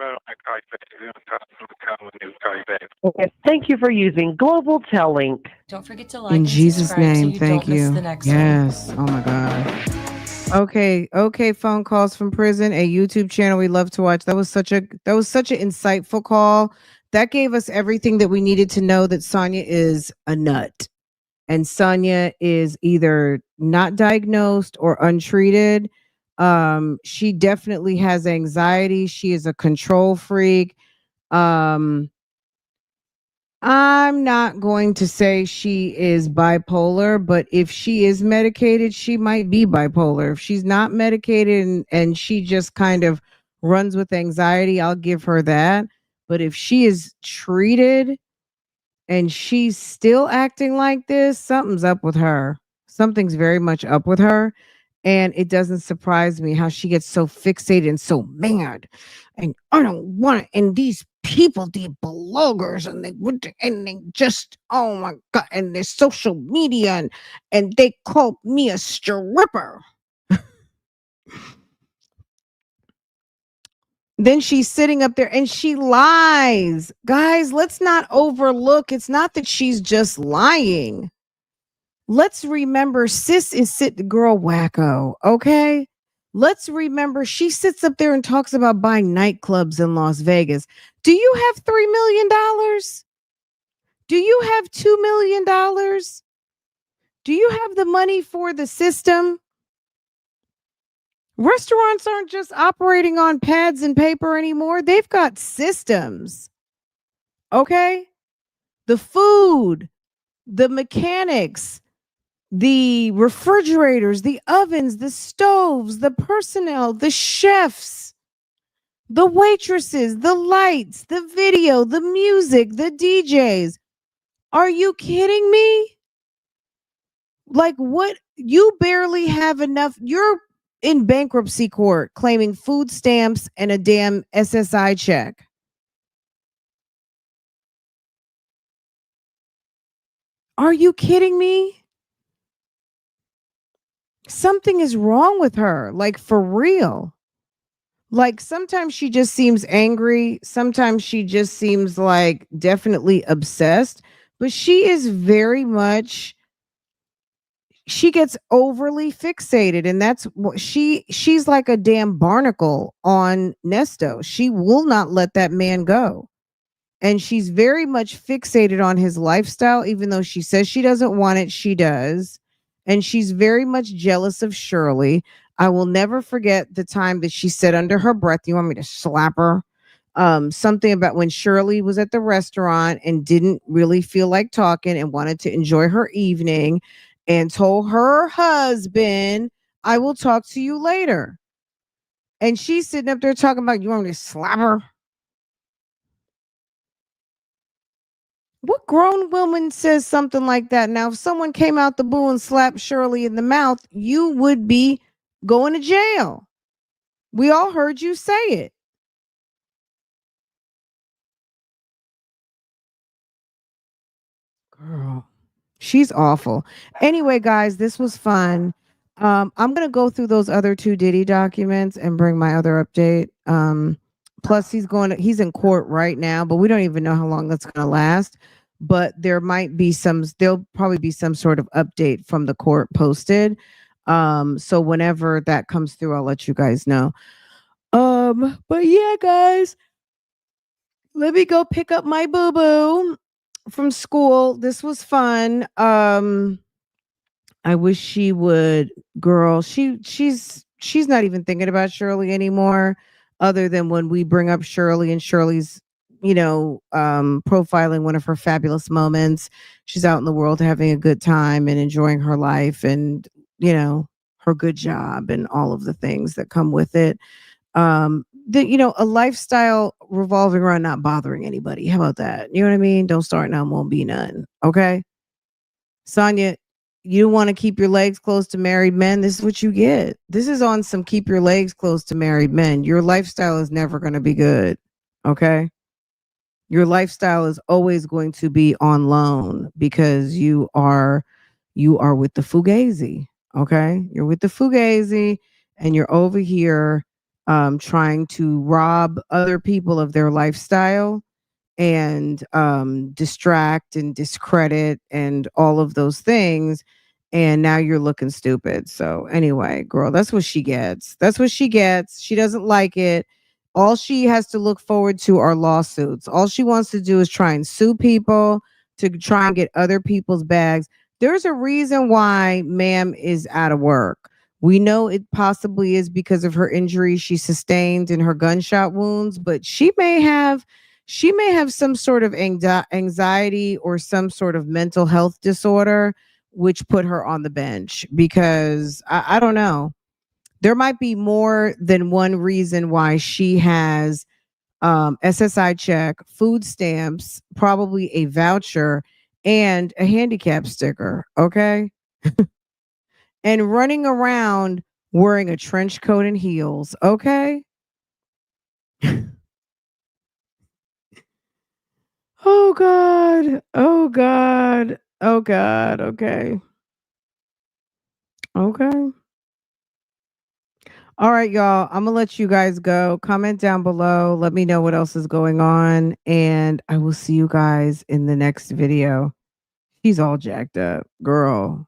Speaker 5: Thank you for using Global Tel Link.
Speaker 2: Don't forget to like
Speaker 1: In
Speaker 2: and
Speaker 1: Jesus'
Speaker 2: subscribe so
Speaker 1: name,
Speaker 2: you
Speaker 1: thank
Speaker 2: don't miss
Speaker 1: you.
Speaker 2: the next one.
Speaker 1: Yes. Oh my God. Okay, phone calls from prison, a YouTube channel we love to watch. That was such an insightful call. That gave us everything that we needed to know that Sonia is a nut. And Sonia is either not diagnosed or untreated. She definitely has anxiety. She is a control freak. Um, I'm not going to say she is bipolar, but if she is medicated, she might be bipolar. If she's not medicated and she just kind of runs with anxiety, I'll give her that. But if she is treated and she's still acting like this, something's up with her. Something's very much up with her. And it doesn't surprise me how she gets so fixated and so mad. And I don't want it. And these people, these bloggers, and they just, oh my God, and their social media, and they call me a stripper. Then she's sitting up there and she lies. Guys, let's not overlook. It's not that she's just lying. Let's remember sis is girl wacko, okay? Let's remember she sits up there and talks about buying nightclubs in Las Vegas. Do you have $3 million? Do you have $2 million? Do you have the money for the system? Restaurants aren't just operating on pads and paper anymore. They've got systems. Okay? The food, the mechanics, the refrigerators, the ovens, the stoves, the personnel, the chefs, the waitresses, the lights, the video, the music, the DJs. Are you kidding me? Like, what? You barely have enough. You're in bankruptcy court claiming food stamps and a damn SSI check. Are you kidding me? Something is wrong with her, like for real. Like sometimes she just seems angry, sometimes she just seems like definitely obsessed, but she is very much she gets overly fixated, and that's what she's like a damn barnacle on Nesto. She will not let that man go. And she's very much fixated on his lifestyle, even though she says she doesn't want it, she does. And she's very much jealous of Shirley. I will never forget the time that she said under her breath, "You want me to slap her?" Something about when Shirley was at the restaurant and didn't really feel like talking and wanted to enjoy her evening and told her husband, "I will talk to you later." And she's sitting up there talking about, "You want me to slap her?" What grown woman says something like that? Now, if someone came out the blue and slapped Shirley in the mouth, you would be going to jail. We all heard you say it. Girl, she's awful. Anyway, guys, this was fun. I'm gonna go through those other two Diddy documents and bring my other update. Plus he's in court right now, but we don't even know how long that's gonna last. But there'll probably be some sort of update from the court posted. So whenever that comes through, I'll let you guys know. But yeah, guys, let me go pick up my boo-boo from school. This was fun. I wish she would, girl. She's not even thinking about Shirley anymore, other than when we bring up Shirley and Shirley's, profiling one of her fabulous moments. She's out in the world having a good time and enjoying her life and, her good job and all of the things that come with it. A lifestyle revolving around not bothering anybody. How about that? You know what I mean? Don't start now, won't be none. Okay. Sonia, you want to keep your legs close to married men. This is what you get. This is on some keep your legs close to married men. Your lifestyle is never going to be good. Okay. Your lifestyle is always going to be on loan because you are with the Fugazi. Okay. You're with the Fugazi and you're over here trying to rob other people of their lifestyle and distract and discredit and all of those things. And now you're looking stupid. So anyway, girl, that's what she gets. That's what she gets. She doesn't like it. All she has to look forward to are lawsuits. All she wants to do is try and sue people to try and get other people's bags. There's a reason why ma'am is out of work. We know it possibly is because of her injuries she sustained in her gunshot wounds, but she may have some sort of anxiety or some sort of mental health disorder, which put her on the bench because I don't know. There might be more than one reason why she has SSI check, food stamps, probably a voucher, and a handicap sticker. Okay. And running around wearing a trench coat and heels. Okay. Oh God. Oh God. Oh God. Okay. Okay. All right, y'all. I'm gonna let you guys go. Comment down below. Let me know what else is going on. And I will see you guys in the next video. She's all jacked up. Girl.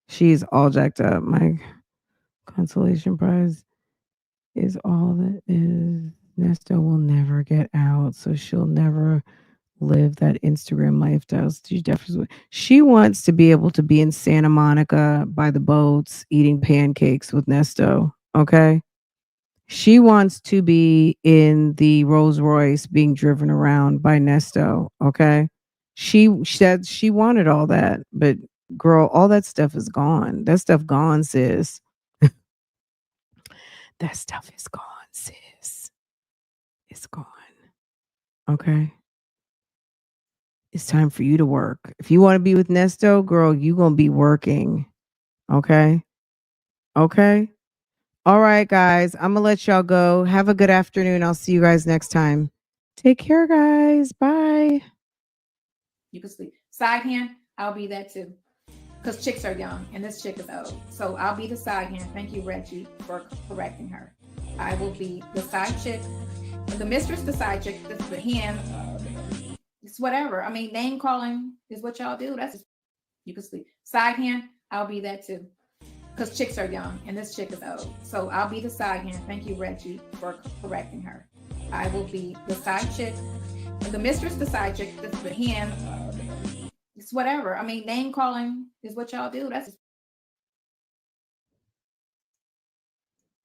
Speaker 1: She's all jacked up. My consolation prize is all that is. Nesto will never get out. So she'll never live that Instagram lifestyle. She wants to be able to be in Santa Monica by the boats eating pancakes with Nesto. Okay. She wants to be in the Rolls Royce being driven around by Nesto. Okay. She said she wanted all that, but girl, all that stuff is gone. That stuff gone, sis. That stuff is gone, sis. It's gone. Okay. It's time for you to work. If you want to be with Nesto, girl, you going to be working. Okay. Okay. All right, guys. I'm going to let y'all go. Have a good afternoon. I'll see you guys next time. Take care, guys. Bye.
Speaker 6: You can sleep. Side hand. I'll be that too. Because chicks are young and this chick is old. So I'll be the side hand. Thank you, Reggie, for correcting her. I will be the side chick. The mistress, the side chick, the hand. It's whatever. I mean, name calling is what y'all do. That's you can sleep. Side hand, I'll be that too. Because chicks are young and this chick is old. So I'll be the side hand. Thank you, Reggie, for correcting her. I will be the side chick. The mistress, the side chick, the hand. It's whatever. I mean, name calling is what y'all do. That's